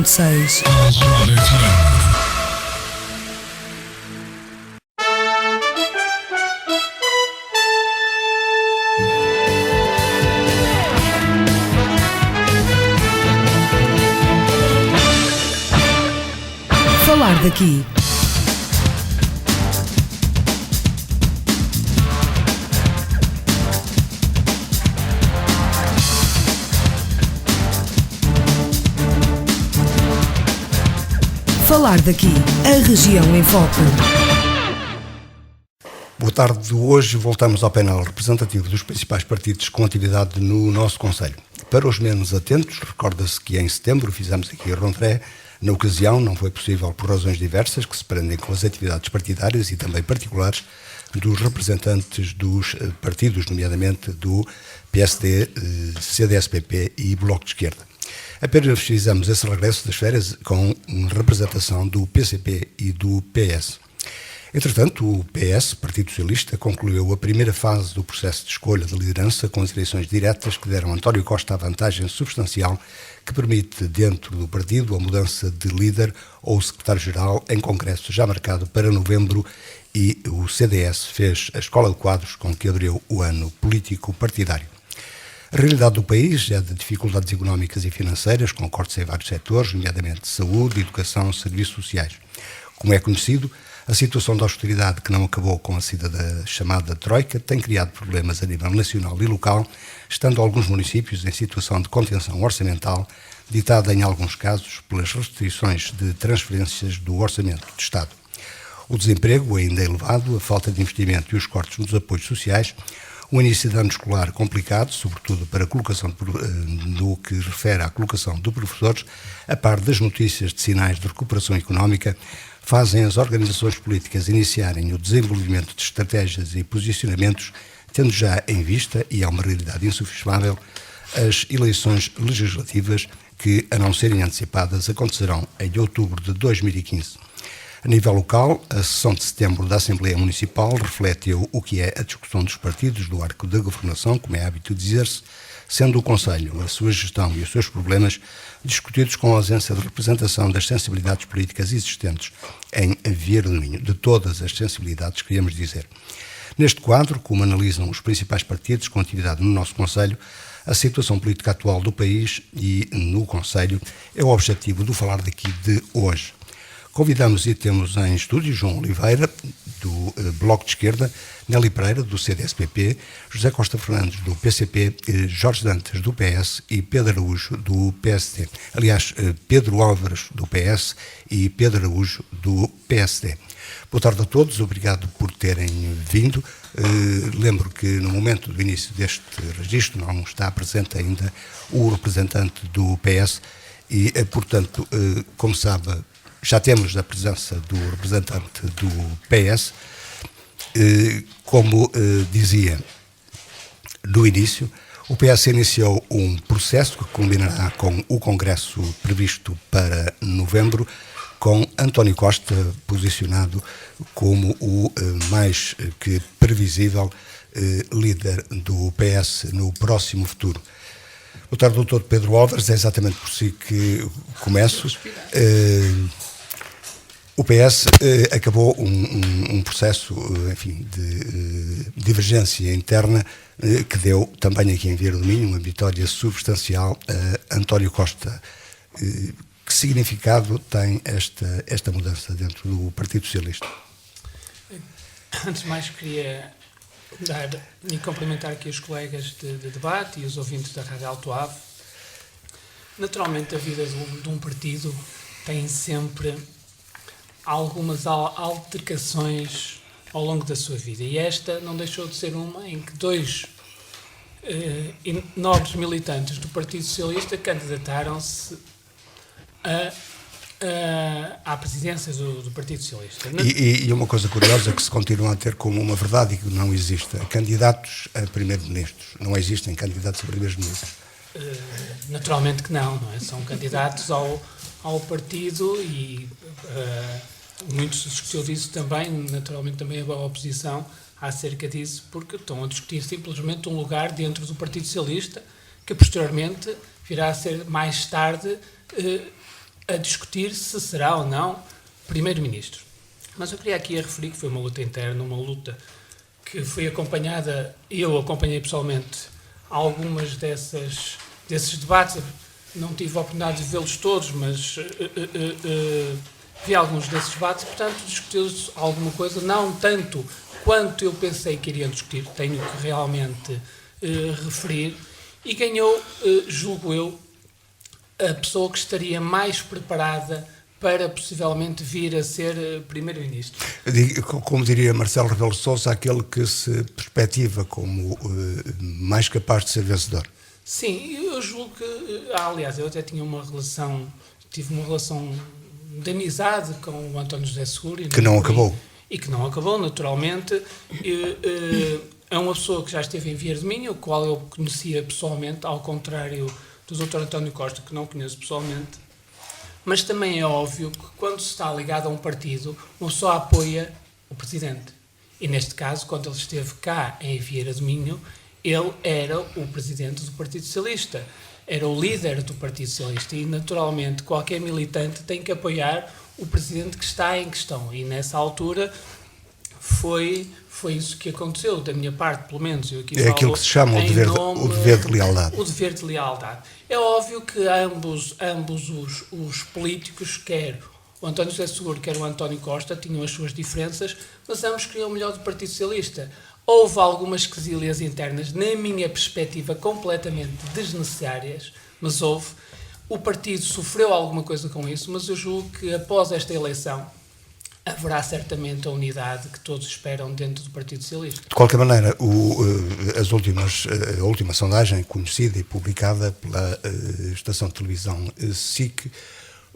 100.6. Falar daqui. Falar daqui, a região em foco. Boa tarde. Hoje voltamos ao painel representativo dos principais partidos com atividade no nosso concelho. Para os menos atentos, recorda-se que em setembro fizemos aqui a Rondré. Na ocasião, não foi possível por razões diversas que se prendem com as atividades partidárias e também particulares dos representantes dos partidos, nomeadamente do PSD, CDS-PP e Bloco de Esquerda. Apenas fizemos esse regresso das férias com representação do PCP e do PS. Entretanto, o PS, Partido Socialista, concluiu a primeira fase do processo de escolha de liderança com as eleições diretas que deram a António Costa a vantagem substancial que permite, dentro do partido, a mudança de líder ou secretário-geral em congresso já marcado para novembro, e o CDS fez a escola de quadros com que abriu o ano político partidário. A realidade do país é de dificuldades económicas e financeiras, com cortes em vários setores, nomeadamente saúde, educação e serviços sociais. Como é conhecido, a situação de austeridade que não acabou com a saída da chamada Troika tem criado problemas a nível nacional e local, estando alguns municípios em situação de contenção orçamental, ditada em alguns casos pelas restrições de transferências do Orçamento do Estado. O desemprego ainda elevado, a falta de investimento e os cortes nos apoios sociais, o início de ano escolar complicado, sobretudo para a colocação no que refere à colocação de professores, a par das notícias de sinais de recuperação económica, fazem as organizações políticas iniciarem o desenvolvimento de estratégias e posicionamentos, tendo já em vista, e é uma realidade insufismável, as eleições legislativas que, a não serem antecipadas, acontecerão em outubro de 2015. A nível local, a sessão de setembro da Assembleia Municipal refletiu o que é a discussão dos partidos do arco da governação, como é hábito dizer-se, sendo o Conselho, a sua gestão e os seus problemas discutidos com a ausência de representação das sensibilidades políticas existentes em Vieira do Minho, de todas as sensibilidades, queríamos dizer. Neste quadro, como analisam os principais partidos com atividade no nosso Conselho, a situação política atual do país e no Conselho é o objetivo do Falar daqui de hoje. Convidamos e temos em estúdio João Oliveira, do Bloco de Esquerda, Nelly Pereira, do CDS-PP, José Costa Fernandes, do PCP, Jorge Dantas, do PS e Pedro Araújo, do PSD. Aliás, Pedro Álvares, do PS e Pedro Araújo, do PSD. Boa tarde a todos, obrigado por terem vindo. Lembro que no momento do início deste registro não está presente ainda o representante do PS e, portanto, como sabe, já temos a presença do representante do PS. Como dizia no início, o PS iniciou um processo que culminará com o congresso previsto para novembro, com António Costa posicionado como o mais que previsível líder do PS no próximo futuro. Boa tarde, Dr. Pedro Álvares, é exatamente por si que começo. O PS acabou um processo, enfim, de divergência interna que deu também aqui em Vieira do Minho uma vitória substancial a António Costa. Que significado tem esta mudança dentro do Partido Socialista? Antes de mais, queria dar e cumprimentar aqui os colegas de debate e os ouvintes da Rádio Alto Ave. Naturalmente, a vida de um partido tem sempre algumas altercações ao longo da sua vida, e esta não deixou de ser uma em que dois nobres militantes do Partido Socialista candidataram-se à presidência do Partido Socialista. E uma coisa curiosa que se continua a ter como uma verdade e que não existe: candidatos a primeiro-ministros. Não existem candidatos a primeiros-ministros. Naturalmente que não é? São candidatos ao partido e muito se discutiu disso também, naturalmente também a oposição acerca disso, porque estão a discutir simplesmente um lugar dentro do Partido Socialista que posteriormente virá a ser mais tarde a discutir se será ou não primeiro-ministro. Mas eu queria aqui referir que foi uma luta interna, uma luta que foi acompanhada, eu acompanhei pessoalmente algumas desses debates, não tive a oportunidade de vê-los todos, mas vi alguns desses debates, portanto discutiu-se alguma coisa, não tanto quanto eu pensei que iriam discutir, tenho que realmente referir, e ganhou, julgo eu, a pessoa que estaria mais preparada para possivelmente vir a ser primeiro-ministro. Como diria Marcelo Rebelo de Sousa, aquele que se perspectiva como mais capaz de ser vencedor. Sim, eu julgo que, aliás, eu até tive uma relação de amizade com o António José Seguro. Que não acabou. E que não acabou, naturalmente. É uma pessoa que já esteve em Vieiras de Minho, o qual eu conhecia pessoalmente, ao contrário do Dr. António Costa, que não conheço pessoalmente. Mas também é óbvio que quando se está ligado a um partido, uma pessoa apoia o Presidente. E neste caso, quando ele esteve cá em Vieiras de Minho, ele era o Presidente do Partido Socialista. Era o líder do Partido Socialista e, naturalmente, qualquer militante tem que apoiar o Presidente que está em questão. E, nessa altura, foi isso que aconteceu, da minha parte, pelo menos. Eu aqui é aquilo que se chama o dever de lealdade. O dever de lealdade. É óbvio que ambos os políticos, quer o António José Seguro, quer o António Costa, tinham as suas diferenças, mas ambos queriam o melhor do Partido Socialista. Houve algumas quesilhas internas, na minha perspectiva, completamente desnecessárias, mas houve. O partido sofreu alguma coisa com isso, mas eu julgo que após esta eleição haverá certamente a unidade que todos esperam dentro do Partido Socialista. De qualquer maneira, a última sondagem conhecida e publicada pela estação de televisão SIC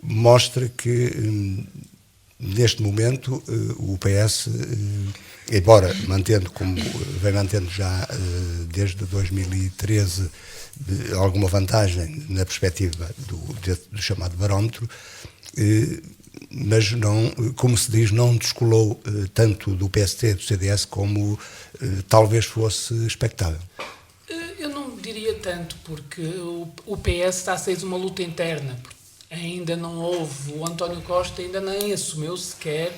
mostra que, neste momento, o PS, embora mantendo, como vem mantendo já desde 2013, alguma vantagem na perspectiva do chamado barómetro, mas não, como se diz, não descolou tanto do PST e do CDS como talvez fosse expectável. Eu não diria tanto, porque o PS está a sair de uma luta interna. Ainda não houve, o António Costa ainda nem assumiu sequer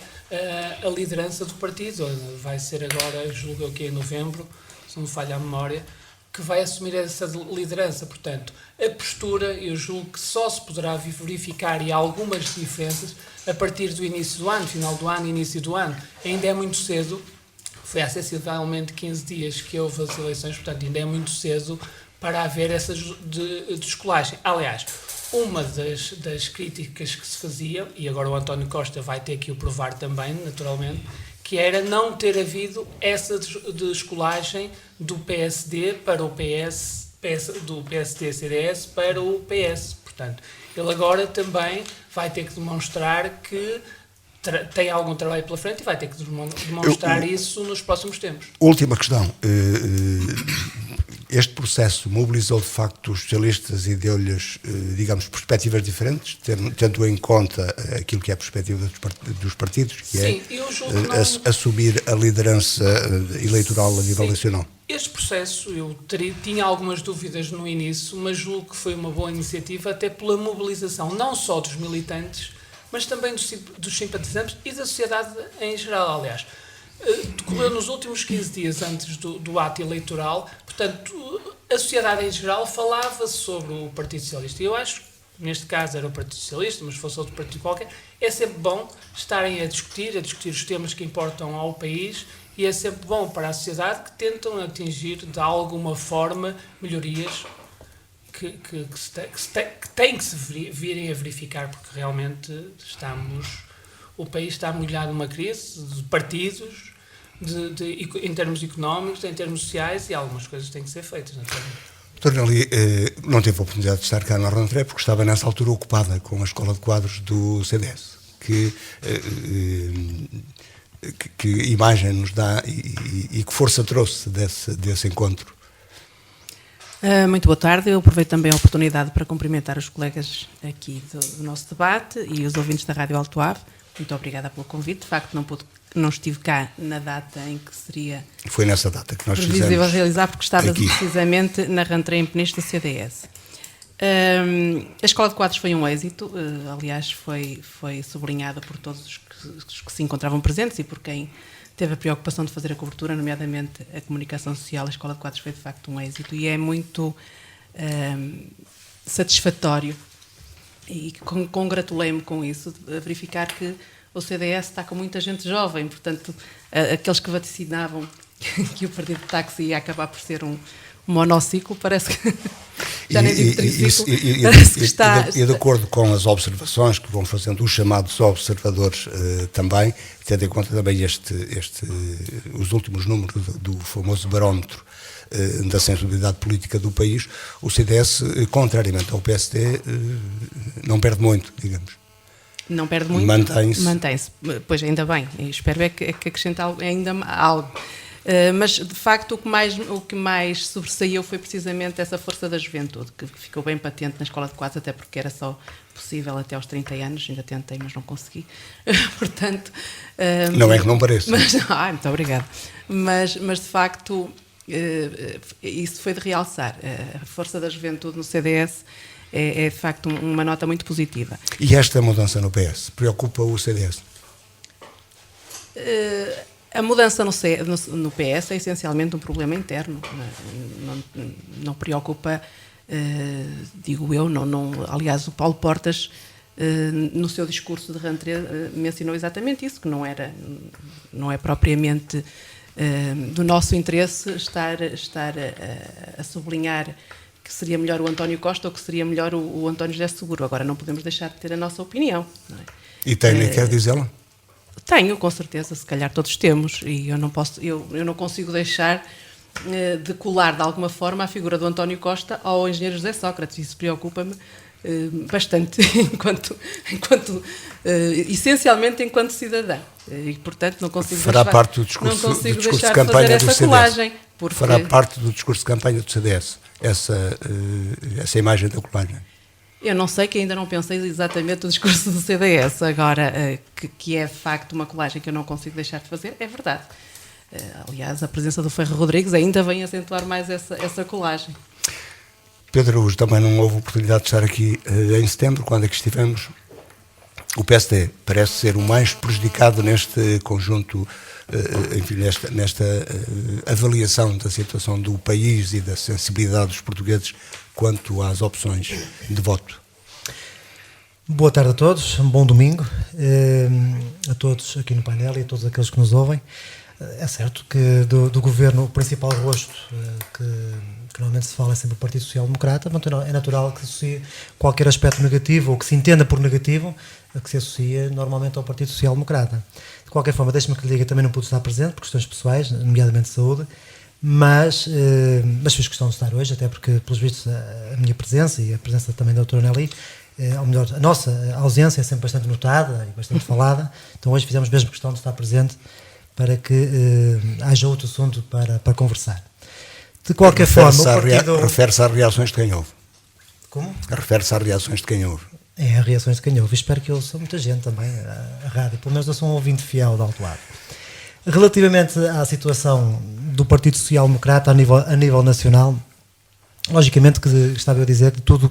a liderança do partido. Vai ser agora, julgo eu que em novembro, se não me falha a memória, que vai assumir essa liderança. Portanto, a postura, eu julgo que só se poderá verificar, e há algumas diferenças, a partir do início do ano, final do ano, início do ano. Ainda é muito cedo, foi há sensivelmente 15 dias que houve as eleições, portanto, ainda é muito cedo para haver essa descolagem. Aliás, uma das críticas que se faziam, e agora o António Costa vai ter que o provar também, naturalmente, que era não ter havido essa descolagem do PSD para o do PSD-CDS para o PS. Portanto, ele agora também vai ter que demonstrar que tem algum trabalho pela frente e vai ter que demonstrar isso nos próximos tempos. Última questão. Este processo mobilizou de facto os socialistas e deu-lhes, digamos, perspectivas diferentes, tendo em conta aquilo que é a perspectiva dos partidos, que sim, é assumir a liderança eleitoral a nível nacional. Este processo, eu tinha algumas dúvidas no início, mas julgo que foi uma boa iniciativa, até pela mobilização não só dos militantes, mas também dos simpatizantes e da sociedade em geral, aliás. Decorreu nos últimos 15 dias antes do ato eleitoral, portanto, a sociedade em geral falava sobre o Partido Socialista. E eu acho, neste caso era o Partido Socialista, mas fosse outro partido qualquer, é sempre bom estarem a discutir os temas que importam ao país, e é sempre bom para a sociedade que tentam atingir, de alguma forma, melhorias que têm que se virem a verificar, porque realmente o país está molhado numa crise de partidos, em termos económicos, em termos sociais, e algumas coisas têm que ser feitas, naturalmente. Dr. Nelly não teve a oportunidade de estar cá na Rontré porque estava nessa altura ocupada com a Escola de Quadros do CDS. Que imagem nos dá e que força trouxe desse encontro? Muito boa tarde. Eu aproveito também a oportunidade para cumprimentar os colegas aqui do nosso debate e os ouvintes da Rádio Alto Ave. Muito obrigada pelo convite. De facto, não estive cá na data em que seria... Foi nessa data que nós previsível fizemos realizar, porque estava aqui, precisamente na Rentrée em Peniche do CDS. A Escola de Quadros foi um êxito, aliás, foi sublinhada por todos os que se encontravam presentes e por quem teve a preocupação de fazer a cobertura, nomeadamente a comunicação social. A Escola de Quadros foi, de facto, um êxito e é muito satisfatório e congratulei-me com isso, de verificar que o CDS está com muita gente jovem, portanto, aqueles que vaticinavam que o partido de táxi ia acabar por ser um monociclo, parece que já nem digo triciclo, parece que está... E de acordo com as observações que vão fazendo os chamados observadores também, tendo em conta também os últimos números do famoso barómetro da sensibilidade política do país, o CDS, contrariamente ao PSD, não perde muito, digamos. Não perde muito. Mantém-se. Pois, ainda bem. Espero é que acrescente ainda algo. Mas, de facto, o que mais sobressaiu foi precisamente essa força da juventude, que ficou bem patente na Escola de Quadros, até porque era só possível até aos 30 anos. Ainda tentei, mas não consegui. Portanto... não é que não pareça. Muito obrigada. Mas, de facto, isso foi de realçar. A força da juventude no CDS é de facto uma nota muito positiva. E esta mudança no PS preocupa o CDS? A mudança no PS é essencialmente um problema interno. Não preocupa, digo eu, aliás, o Paulo Portas, no seu discurso de rentrée, mencionou exatamente isso, que não é propriamente do nosso interesse estar a sublinhar que seria melhor o António Costa ou que seria melhor o António José Seguro. Agora, não podemos deixar de ter a nossa opinião. Não é? E quer dizê-la? Tenho, com certeza, se calhar todos temos, e eu não consigo deixar de colar de alguma forma a figura do António Costa ao engenheiro José Sócrates. Isso preocupa-me bastante, essencialmente enquanto cidadã. E, portanto, não consigo fará parte do discurso de campanha do CDS. Fará parte do discurso de campanha do CDS, essa imagem da colagem. Eu não sei, que ainda não pensei exatamente o discurso do CDS. Agora, que é de facto uma colagem que eu não consigo deixar de fazer, é verdade. Aliás, a presença do Ferro Rodrigues ainda vem acentuar mais essa colagem. Pedro Araújo, também não houve oportunidade de estar aqui em setembro, quando é que estivemos. O PSD parece ser o mais prejudicado neste conjunto, enfim, nesta avaliação da situação do país e da sensibilidade dos portugueses quanto às opções de voto. Boa tarde a todos, um bom domingo a todos aqui no painel e a todos aqueles que nos ouvem. É certo que do governo o principal rosto que normalmente se fala é sempre o Partido Social Democrata, mas é natural que se associe qualquer aspecto negativo ou que se entenda por negativo, que se associa normalmente ao Partido Social Democrata. De qualquer forma, deixe-me que lhe diga, também não pude estar presente por questões pessoais, nomeadamente de saúde, mas fiz questão de estar hoje, até porque, pelos vistos, a minha presença e a presença também da doutora Nelly, ou melhor, a nossa ausência é sempre bastante notada e bastante falada, então hoje fizemos mesmo questão de estar presente para que haja outro assunto para conversar. De qualquer forma, o partido... Refere-se às reações de quem ouve. Como? Refere-se às reações de quem ouve. É, as reações de quem ouve. Espero que eu sou muita gente também, a rádio, pelo menos eu sou um ouvinte fiel de alto lado. Relativamente à situação do Partido Social Democrata a nível nacional, logicamente que estava eu a dizer que tudo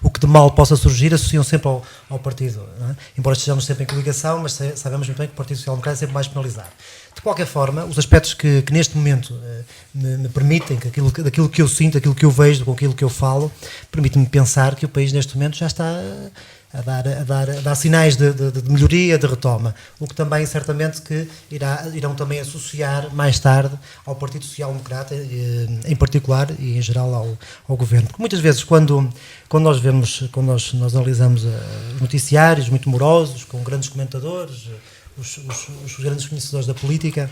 o que de mal possa surgir associam sempre ao partido, não é? Embora estejamos sempre em coligação, mas sabemos muito bem que o Partido Social Democrata é sempre mais penalizado. De qualquer forma, os aspectos que neste momento me permitem, daquilo que eu sinto, aquilo que eu vejo, com aquilo que eu falo, permite-me pensar que o país neste momento já está a dar sinais de melhoria, de retoma, o que também certamente que irão também associar mais tarde ao Partido Social Democrata, em particular e em geral ao Governo. Porque muitas vezes quando nós analisamos noticiários muito morosos, com grandes comentadores, os grandes conhecedores da política,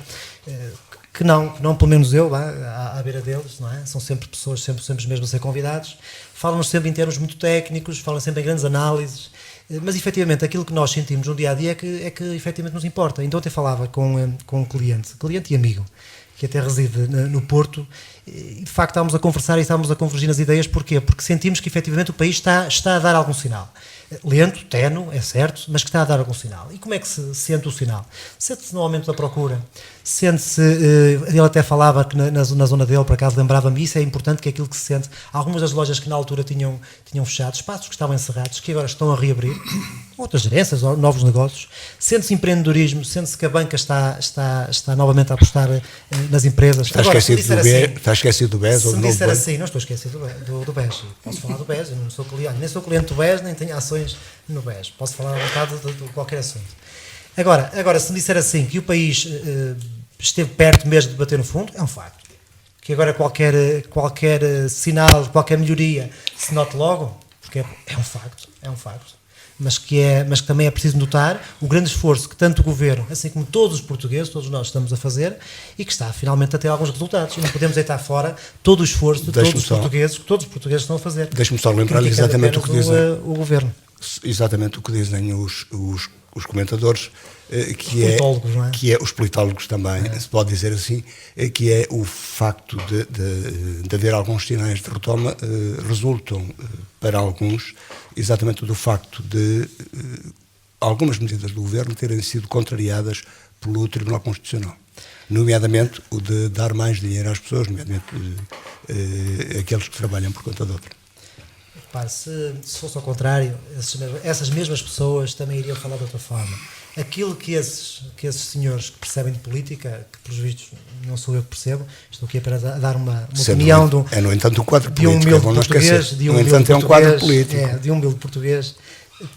que não pelo menos eu, à beira deles, não é? São sempre pessoas, sempre mesmo a ser convidados, falam-nos sempre em termos muito técnicos, falam sempre em grandes análises, mas efetivamente aquilo que nós sentimos no dia-a-dia é que efetivamente nos importa. Então ontem falava com um cliente e amigo, que até reside no Porto, E de facto estávamos a conversar e estávamos a convergir nas ideias. Porquê? Porque sentimos que efetivamente o país está a dar algum sinal. Lento, ténue, é certo, mas que está a dar algum sinal. E como é que se sente o sinal? Sente-se no aumento da procura, sente-se, ele até falava que na zona dele, por acaso lembrava-me, isso é importante, que é aquilo que se sente, algumas das lojas que na altura tinham fechado, espaços que estavam encerrados, que agora estão a reabrir, outras gerências, novos negócios, sente-se empreendedorismo, sente-se que a banca está novamente a apostar nas empresas. Está esquecido do BES ou do novo banco? Se me disser assim, não estou esquecido do BES, posso falar do BES, eu não sou cliente, nem sou cliente do BES, nem tenho ações no BES, posso falar à vontade de qualquer assunto. Agora, se me disser assim, que o país esteve perto mesmo de bater no fundo, é um facto. Que agora qualquer sinal, qualquer melhoria se note logo, porque é um facto. Mas que também é preciso notar o grande esforço que tanto o Governo, assim como todos os portugueses, todos nós estamos a fazer, e que está finalmente a ter alguns resultados. E não podemos deitar fora todo o esforço de todos os portugueses estão a fazer. Deixe-me só lembrar-lhe exatamente o que dizem o Governo. Exatamente o que dizem os comentadores, que é os politólogos também, se pode dizer assim, que é o facto de haver alguns sinais de retoma, resultam para alguns exatamente do facto de algumas medidas do Governo terem sido contrariadas pelo Tribunal Constitucional, nomeadamente o de dar mais dinheiro às pessoas, nomeadamente aqueles que trabalham por conta de outra. Se fosse ao contrário, essas mesmas pessoas também iriam falar de outra forma. Aquilo que esses senhores que percebem de política, que pelos vistos não sou eu que percebo, estou aqui para dar uma opinião no entanto, o quadro de um humilde português, de um humilde português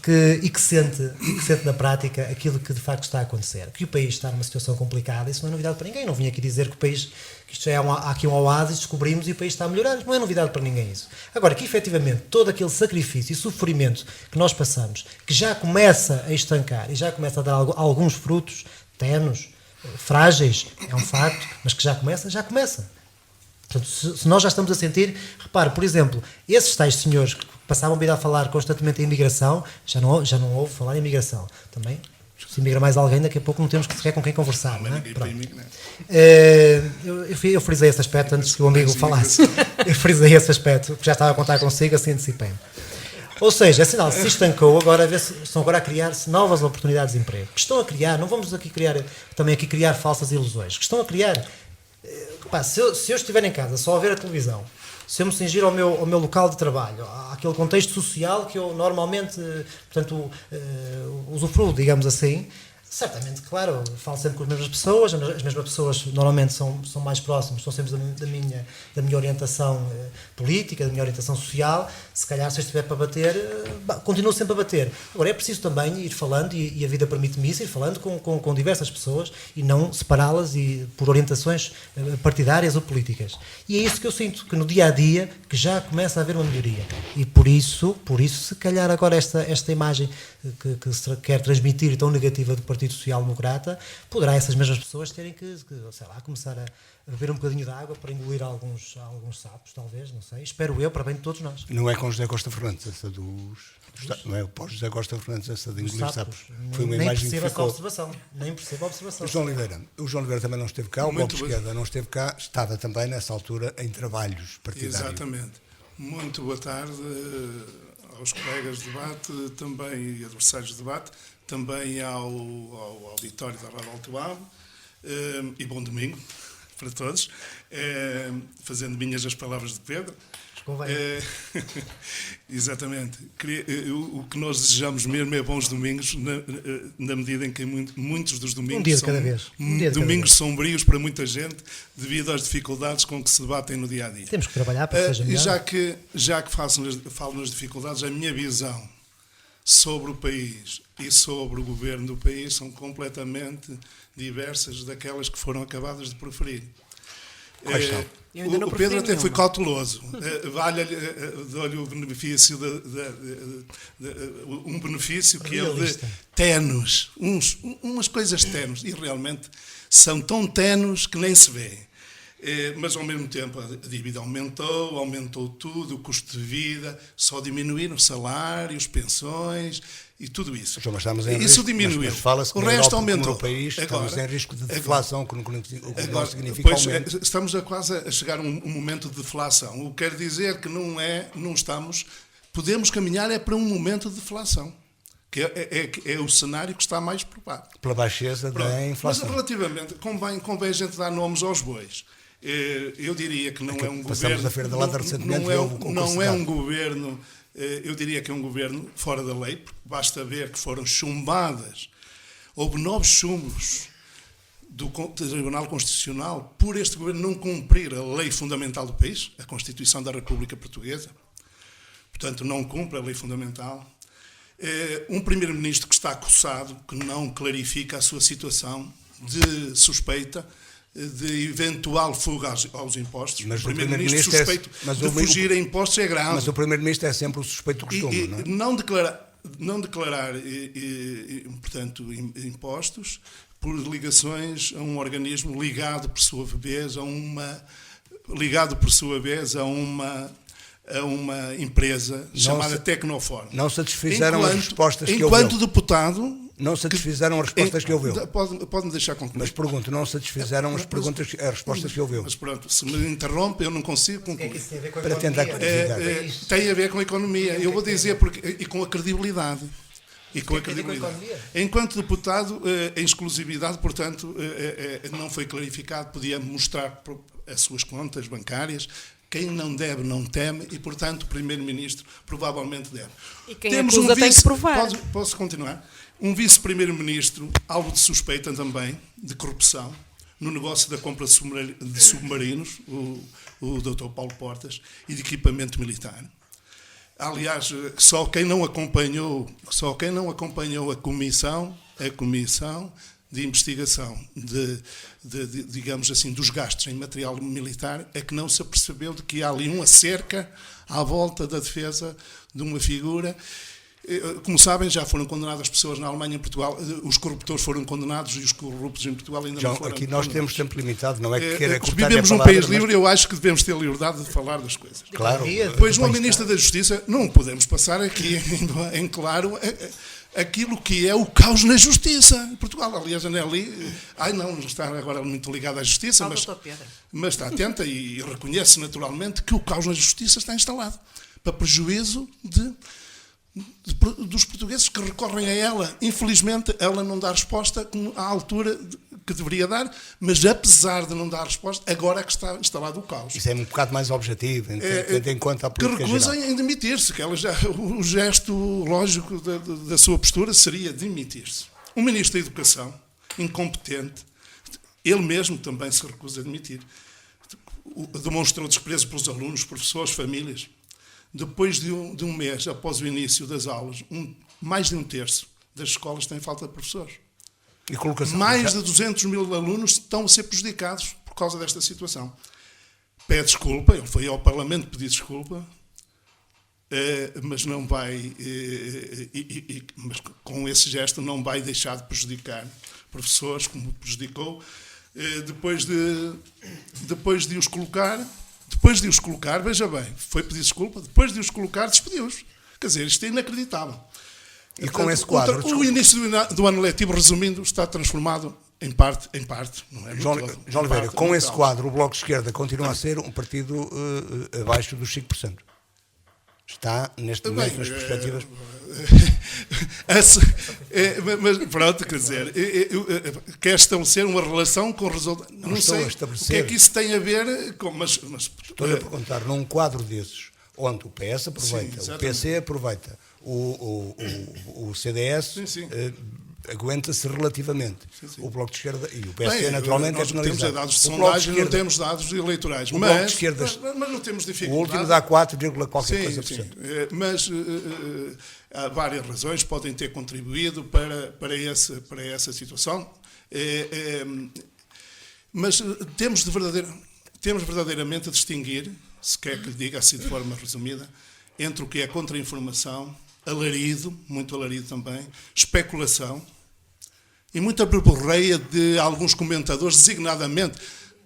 que sente na prática aquilo que de facto está a acontecer. Que o país está numa situação complicada, isso não é novidade para ninguém. Não vim aqui dizer que o país, que isto há aqui um oásis, descobrimos e o país está a melhorar. Não é novidade para ninguém isso. Agora, que efetivamente todo aquele sacrifício e sofrimento que nós passamos, que já começa a estancar e já começa a dar alguns frutos tenos, frágeis, é um facto, mas que já começa. Portanto, se nós já estamos a sentir, repare, por exemplo, esses tais senhores que passavam a vir a falar constantemente em imigração, já não ouve falar em imigração. Também, se imigra mais alguém, daqui a pouco não temos sequer com quem conversar. Não é? Eu frisei esse aspecto antes que o amigo falasse. Eu frisei esse aspecto, porque já estava a contar consigo, assim antecipei-me. Ou seja, é sinal, se estancou, agora estão agora a criar-se novas oportunidades de emprego. Que estão a criar, não vamos aqui criar falsas ilusões, que estão a criar. Se eu estiver em casa só a ver a televisão, se eu me cingir ao meu local de trabalho, àquele contexto social que eu normalmente, portanto, usufruo, digamos assim, certamente, claro, falo sempre com as mesmas pessoas normalmente são mais próximas, são sempre da minha orientação política, da minha orientação social. Se calhar, se eu estiver para bater, continuo sempre a bater. Agora, é preciso também ir falando, e a vida permite-me isso, ir falando com diversas pessoas e não separá-las por orientações partidárias ou políticas. E é isso que eu sinto, que no dia-a-dia que já começa a haver uma melhoria. E por isso se calhar agora esta imagem que se quer transmitir tão negativa do Partido Social Democrata, poderá essas mesmas pessoas terem que sei lá, começar a beber um bocadinho de água para engolir alguns sapos, talvez, não sei. Espero eu, para bem de todos nós. Não é com José Costa Fernandes essa não é pós José Costa Fernandes essa de engolir sapos. Foi uma imagem que ficou. Nem percebo a observação. O João Oliveira também não esteve cá, o Bloco de Esquerda não esteve cá, estava também nessa altura em trabalhos partidários. Exatamente. Muito boa tarde aos colegas de debate, também e adversários de debate, também ao auditório da Rádio Alto Ave, e bom domingo para todos, fazendo minhas as palavras de Pedro. Exatamente. O que nós desejamos mesmo é bons domingos, na medida em que muitos dos domingos são domingos sombrios para muita gente, devido às dificuldades com que se debatem no dia-a-dia. Temos que trabalhar para que seja melhor. E já que falo nas dificuldades, a minha visão sobre o país e sobre o governo do país são completamente diversas daquelas que foram acabadas de proferir. O Pedro até foi cauteloso. Dou-lhe o benefício um benefício que ele de tenos, umas coisas tenos, e realmente são tão tenos que nem se vê. Mas, ao mesmo tempo, a dívida aumentou tudo, o custo de vida, só diminuíram salários, pensões e tudo isso. Mas estamos em Isso risco, diminuiu. mas fala-se que O na resto Europa, aumentou. no país, estamos em risco de deflação, o que não significa Pois, aumento. estamos quase a chegar a um momento de deflação. O que quer dizer que não estamos... Podemos caminhar para um momento de deflação, que é o cenário que está mais provável. Pela baixeza da inflação. Mas relativamente, convém a gente dar nomes aos bois. Eu diria que não é um Passamos governo... a Feira da Lata recentemente e houve o não é um concurso governo... Eu diria que é um governo fora da lei, porque basta ver que foram chumbadas. Houve 9 chumbos do Tribunal Constitucional por este governo não cumprir a lei fundamental do país, a Constituição da República Portuguesa. Portanto, não cumpre a lei fundamental. Um primeiro-ministro que está acossado, que não clarifica a sua situação de suspeita de eventual fuga aos impostos. Mas o primeiro-ministro suspeito de fugir a impostos é grave. Mas o primeiro-ministro é sempre o suspeito do costume, não é? Não declarar, portanto, impostos por ligações a um organismo ligado, por sua vez, a uma empresa chamada Tecnoform. Não satisfizeram as respostas que ouviu. Enquanto deputado... Não satisfizeram as respostas que ouviu. Pode-me deixar concluir. Mas pergunto, não satisfizeram as respostas que ouviu. Mas pronto, se me interrompe, eu não consigo concluir. O que é que isso tem a ver com a Para economia? tentar clarificar. Tem a ver com a economia. Eu vou dizer e com a credibilidade. Enquanto deputado, em exclusividade, portanto, não foi clarificado, podia mostrar as suas contas bancárias. Quem não deve, não teme, e, portanto, o Primeiro-Ministro provavelmente deve. E quem acusa tem que provar. Posso continuar? Um vice-primeiro-ministro, alvo de suspeita também, de corrupção, no negócio da compra de submarinos, o Dr. Paulo Portas, e de equipamento militar. Aliás, só quem não acompanhou a comissão de investigação digamos assim, dos gastos em material militar, é que não se apercebeu de que há ali uma cerca à volta da defesa de uma figura. Como sabem, já foram condenadas pessoas na Alemanha e em Portugal. Os corruptores foram condenados e os corruptos em Portugal ainda não foram. Aqui nós temos tempo limitado, não é que queira cortar. Vivemos num país livre, eu acho que devemos ter liberdade de falar das coisas. Claro. Depois, uma Ministra da Justiça, não podemos passar aqui em claro aquilo que é o caos na Justiça em Portugal. Aliás, a Nelly, não está agora muito ligada à Justiça, mas está atenta e reconhece naturalmente que o caos na Justiça está instalado, para prejuízo dos portugueses que recorrem a ela. Infelizmente, ela não dá resposta à altura que deveria dar, mas apesar de não dar resposta, agora é que está instalado o caos. Isso é um bocado mais objetivo, tendo em conta a política que recusem em demitir-se, que o gesto lógico da sua postura seria demitir-se. O Ministro da Educação, incompetente, ele mesmo também se recusa a demitir. Demonstrou desprezo pelos alunos, professores, famílias. Depois de um mês, após o início das aulas, mais de um terço das escolas têm falta de professores. E colocação. Mais de 200 mil alunos estão a ser prejudicados por causa desta situação. Pede desculpa, ele foi ao Parlamento pedir desculpa, mas não vai, mas com esse gesto não vai deixar de prejudicar professores, como prejudicou, depois de os colocar. Depois de os colocar, veja bem, foi pedir desculpa, depois de os colocar, despediu-os. Quer dizer, isto é inacreditável. E com esse quadro... O início do ano letivo, resumindo, está transformado em parte, não é? João Oliveira, com esse quadro, o Bloco de Esquerda continua a ser um partido abaixo dos 5%. Está, neste momento, nas perspectivas... Mas pronto, quer dizer, quer estabelecer uma relação com o resultado. Não sei o que é que isso tem a ver com. Mas estou-lhe a perguntar, num quadro desses, onde o PS aproveita, sim, o PC aproveita, o CDS aguenta-se relativamente. Sim. O Bloco de Esquerda e o PSD, naturalmente, nós é penalizado. Temos dados de sondagem, não temos dados eleitorais. Mas não temos dificuldade. O último dá 4, qualquer coisa por cento. Mas há várias razões que podem ter contribuído para essa situação. Mas temos verdadeiramente a distinguir, se quer que lhe diga assim de forma resumida, entre o que é contra-informação, alarido, muito alarido também, especulação e muita verborreia de alguns comentadores, designadamente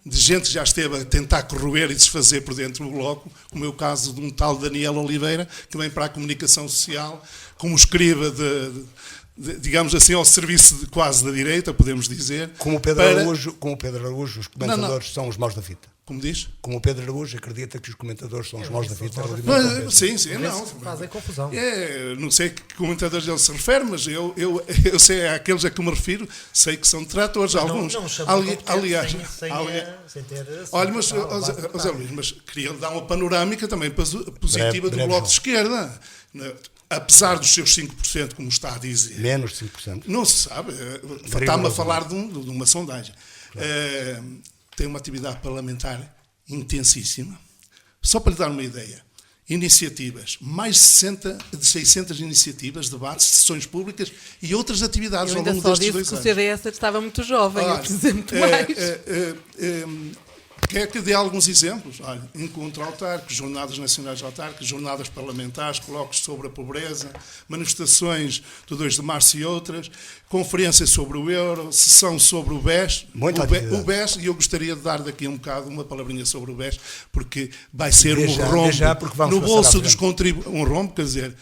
de gente que já esteve a tentar corroer e desfazer por dentro do Bloco, como é o caso de um tal Daniel Oliveira, que vem para a comunicação social como escriba digamos assim, ao serviço quase da direita, podemos dizer. Como o Pedro Araújo, os comentadores são os maus da fita. Como diz? Como o Pedro Araújo acredita que os comentadores são os maus da fita. Sim, não. Fazem confusão. Não sei a que comentadores ele se refere, mas eu sei àqueles a que me refiro, sei que são detratores, alguns. Aliás, sem ter... olha, mas, José Luís, mas queria dar uma panorâmica também positiva do Bloco de Esquerda. Apesar dos seus 5%, como está a dizer. Menos de 5%. Não se sabe. Está-me a falar de uma sondagem. Claro. Tem uma atividade parlamentar intensíssima. Só para lhe dar uma ideia. Iniciativas, mais de 600 iniciativas, debates, sessões públicas e outras atividades ao longo destes 2 anos. Eu ainda só disse que o CDS estava muito jovem, eu preciso muito mais. Quer que dê alguns exemplos? Olha, encontro autárquico, jornadas nacionais autárquicas, jornadas parlamentares, colóquios sobre a pobreza, manifestações do 2 de março e outras, conferência sobre o euro, sessão sobre o BES. O BES, e eu gostaria de dar daqui um bocado uma palavrinha sobre o BES, porque vai ser um rombo no bolso dos contribuintes. Um rombo, quer dizer,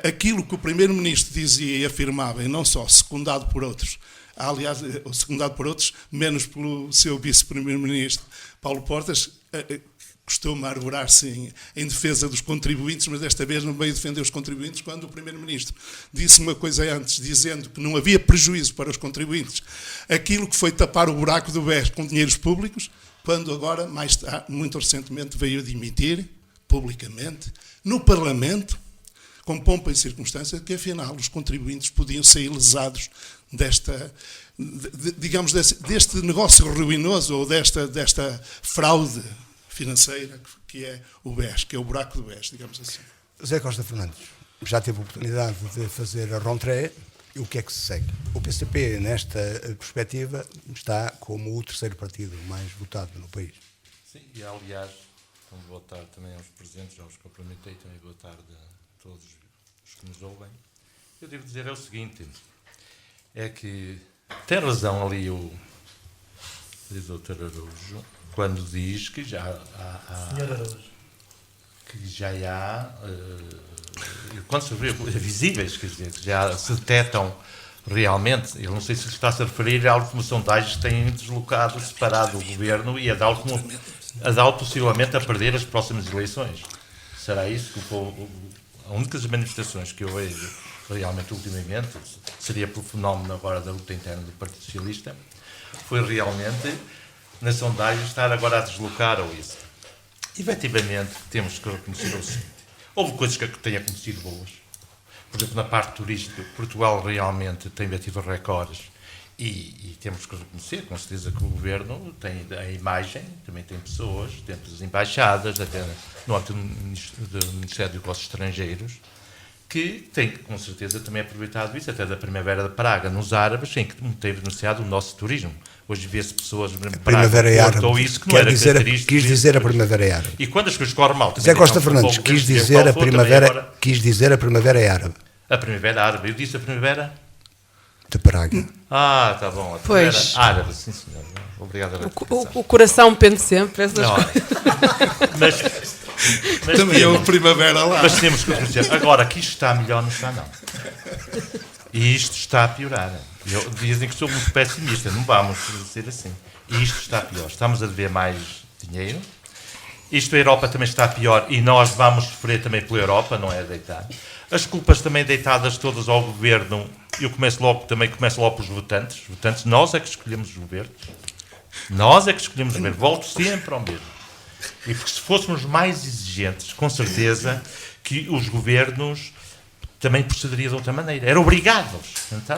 aquilo que o Primeiro-Ministro dizia e afirmava, e não só, secundado por outros, aliás, secundado por outros, menos pelo seu vice-primeiro-ministro, Paulo Portas, costuma arvorar-se em defesa dos contribuintes, mas desta vez não veio defender os contribuintes, quando o primeiro-ministro disse uma coisa antes, dizendo que não havia prejuízo para os contribuintes. Aquilo que foi tapar o buraco do BES com dinheiros públicos, quando agora, muito recentemente, veio admitir, publicamente, no Parlamento, com pompa e circunstância, que afinal os contribuintes podiam sair lesados deste negócio ruinoso ou desta fraude financeira que é o BES, que é o buraco do BES, digamos assim. José Costa Fernandes, já teve a oportunidade de fazer a rentrée, e o que é que se segue? O PCP, nesta perspectiva, está como o terceiro partido mais votado no país. Sim, e aliás, como boa tarde também aos presentes, já os cumprimentei, também boa tarde a todos os que nos ouvem. Eu devo dizer é o seguinte, é que tem razão ali o Dr. Araújo, quando diz que já há quando se vê visíveis, quer dizer, que já se detectam realmente, eu não sei se está-se a referir a algumas sondagens que têm deslocado, separado o governo e a dar possivelmente a perder as próximas eleições. Será isso que o povo... A única das manifestações que eu vejo realmente ultimamente, seria pelo fenómeno agora da luta interna do Partido Socialista, foi realmente na sondagem estar agora a deslocar ou isso. Efetivamente, temos que reconhecer o seguinte. Houve coisas que têm acontecido boas. Por exemplo, na parte turística, Portugal realmente tem batido recordes e temos que reconhecer, com certeza, que o Governo tem a imagem, também tem pessoas, dentro das embaixadas, até no âmbito do Ministério dos Negócios Estrangeiros, que tem, com certeza, também aproveitado isso, até da Primavera de Praga, nos árabes, em que tem beneficiado o nosso turismo. Hoje vê-se pessoas de Primavera Árabe, ou isso que não era característico. Quis dizer a Primavera Árabe. E quando as coisas correm mal... José Costa Fernandes quis dizer a Primavera Árabe. A Primavera Árabe. Eu disse a Primavera... De Praga. Ah, está bom. A Primavera Árabe, sim, senhor. Obrigado. O coração pende sempre essas coisas. Mas também é uma primavera lá. Mas temos que reconhecer. Agora, que isto está melhor, não está, não. E isto está a piorar. Dizem que sou muito pessimista, não vamos dizer assim. E isto está pior. Estamos a dever mais dinheiro. Isto, a Europa também está pior e nós vamos sofrer também pela Europa, não é deitar. As culpas também deitadas todas ao governo, eu começo logo pelos votantes. Os votantes, nós é que escolhemos os governos. Nós é que escolhemos os governos. Volto sempre ao mesmo. E porque se fôssemos mais exigentes, com certeza que os governos também procederiam de outra maneira. Eram obrigados,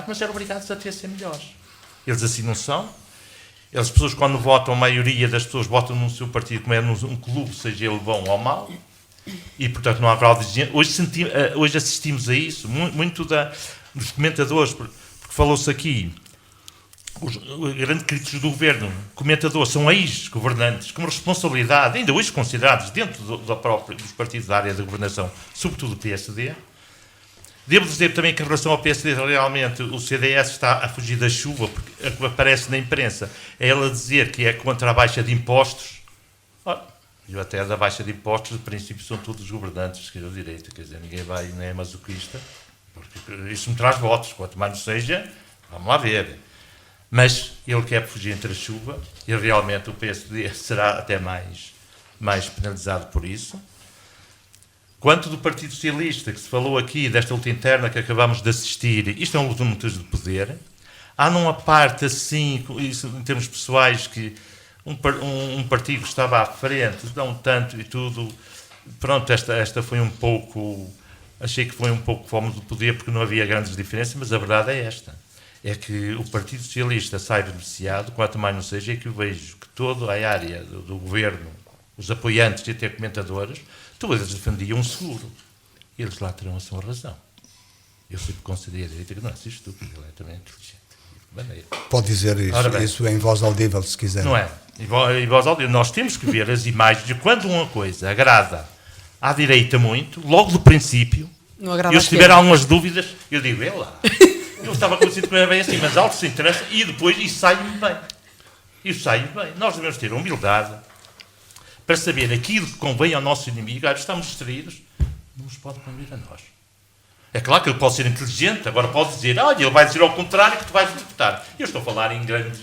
mas eram obrigados a ter ser melhores. Eles assim não são. As pessoas, quando votam, a maioria das pessoas votam no seu partido, como é num clube, seja ele bom ou mau, e, portanto, não há grau de exigência. Hoje assistimos a isso, muito dos comentadores, porque falou-se aqui, os grandes críticos do governo, comentadores, são ex-governantes, com responsabilidade, ainda hoje considerados dentro dos partidos da área da governação, sobretudo o PSD, Devo dizer também que, em relação ao PSD, realmente o CDS está a fugir da chuva, porque aparece na imprensa é ele a dizer que é contra a baixa de impostos. E até da baixa de impostos, de princípio, são todos os governantes de esquerda-direita, quer dizer, ninguém vai, nem é masoquista, porque isso me traz votos, quanto mais não seja, vamos lá ver. Mas ele quer fugir entre a chuva, e realmente o PSD será até mais penalizado por isso. Quanto do Partido Socialista, que se falou aqui, desta luta interna que acabamos de assistir, isto é um luta muito de poder. Há numa parte, assim, isso, em termos pessoais, que um partido estava à frente, não tanto e tudo. Pronto, esta foi um pouco... Achei que foi um pouco fome do poder, porque não havia grandes diferenças, mas a verdade é esta. É que o Partido Socialista sai beneficiado, quanto mais não seja, é que eu vejo que toda a área do governo, os apoiantes e até comentadores, todos eles defendiam um seguro. Eles lá terão a sua razão. Eu sempre considerei a direita que não é assim estúpido, ele é também inteligente. Pode dizer isso em voz audível, se quiser. Não é? Em voz audível. Nós temos que ver as imagens de quando uma coisa agrada à direita muito, logo do princípio, eu se tiver algumas dúvidas, eu digo, é lá. Eu estava convencido que não era bem assim, mas algo se interessa e depois isso sai-me bem. Isso sai-me bem. Nós devemos ter humildade para saber aquilo que convém ao nosso inimigo. Estamos distraídos, não nos pode convir a nós. É claro que ele pode ser inteligente, agora pode dizer, olha, ele vai dizer ao contrário que tu vais votar. Eu estou a falar em grandes...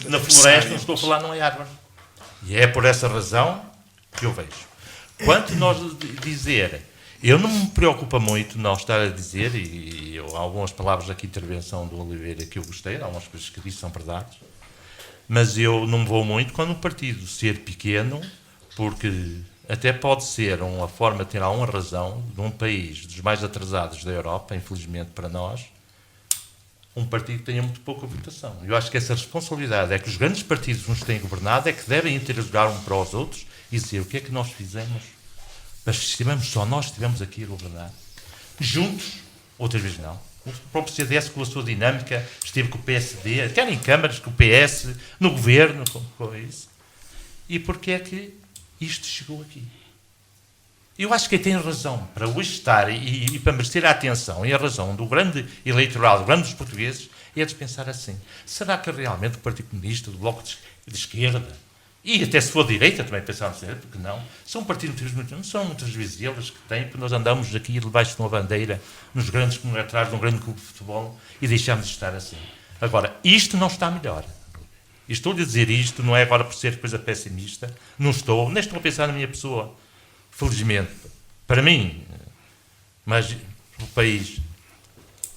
Na floresta, não estou a falar numa árvore. E é por essa razão que eu vejo. Quanto nós dizer... Eu não me preocupa muito nós estar a dizer, e há algumas palavras aqui, intervenção do Oliveira, que eu gostei, há algumas coisas que disse são verdades, mas eu não me vou muito quando um partido ser pequeno, porque até pode ser uma forma de ter alguma razão, de um país dos mais atrasados da Europa, infelizmente para nós, um partido tenha muito pouca votação. Eu acho que essa responsabilidade é que os grandes partidos nos têm governado, é que devem interrogar um para os outros e dizer o que é que nós fizemos. Mas se estivemos só nós, estivemos aqui a governar. Juntos, outras vezes não. O próprio CDS, com a sua dinâmica, esteve com o PSD, até em câmaras, com o PS, no governo, com isso. E porquê é que isto chegou aqui? Eu acho que quem tem razão para hoje estar e para merecer a atenção e a razão do grande eleitoral, do grande dos portugueses, é de pensar assim. Será que realmente o Partido Comunista, do Bloco de Esquerda, e até se for direita, também pensamos assim, porque não? São partidos, não são muitas vezes eles que têm, porque nós andamos aqui debaixo de uma bandeira, nos grandes, atrás de um grande clube de futebol, e deixamos de estar assim. Agora, isto não está melhor. E estou-lhe a dizer isto, não é agora por ser coisa pessimista, não estou, nem estou a pensar na minha pessoa, felizmente, para mim, mas o país,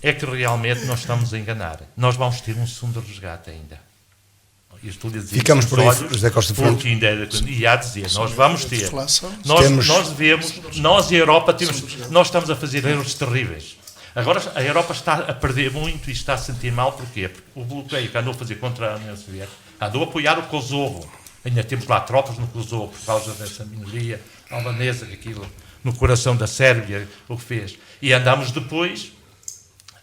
é que realmente nós estamos a enganar. Nós vamos ter um segundo resgate ainda. Ficamos por aí, José Costa Fernandes. E há a dizer, nós vamos ter. Nós devemos, nós e a Europa, nós estamos a fazer erros terríveis. Agora a Europa está a perder muito e está a sentir mal, porquê? Porque o bloqueio que andou a fazer contra a União Soviética, andou a apoiar o Kosovo. Ainda temos lá tropas no Kosovo, por causa dessa minoria albanesa, aquilo no coração da Sérvia, o que fez. E andamos depois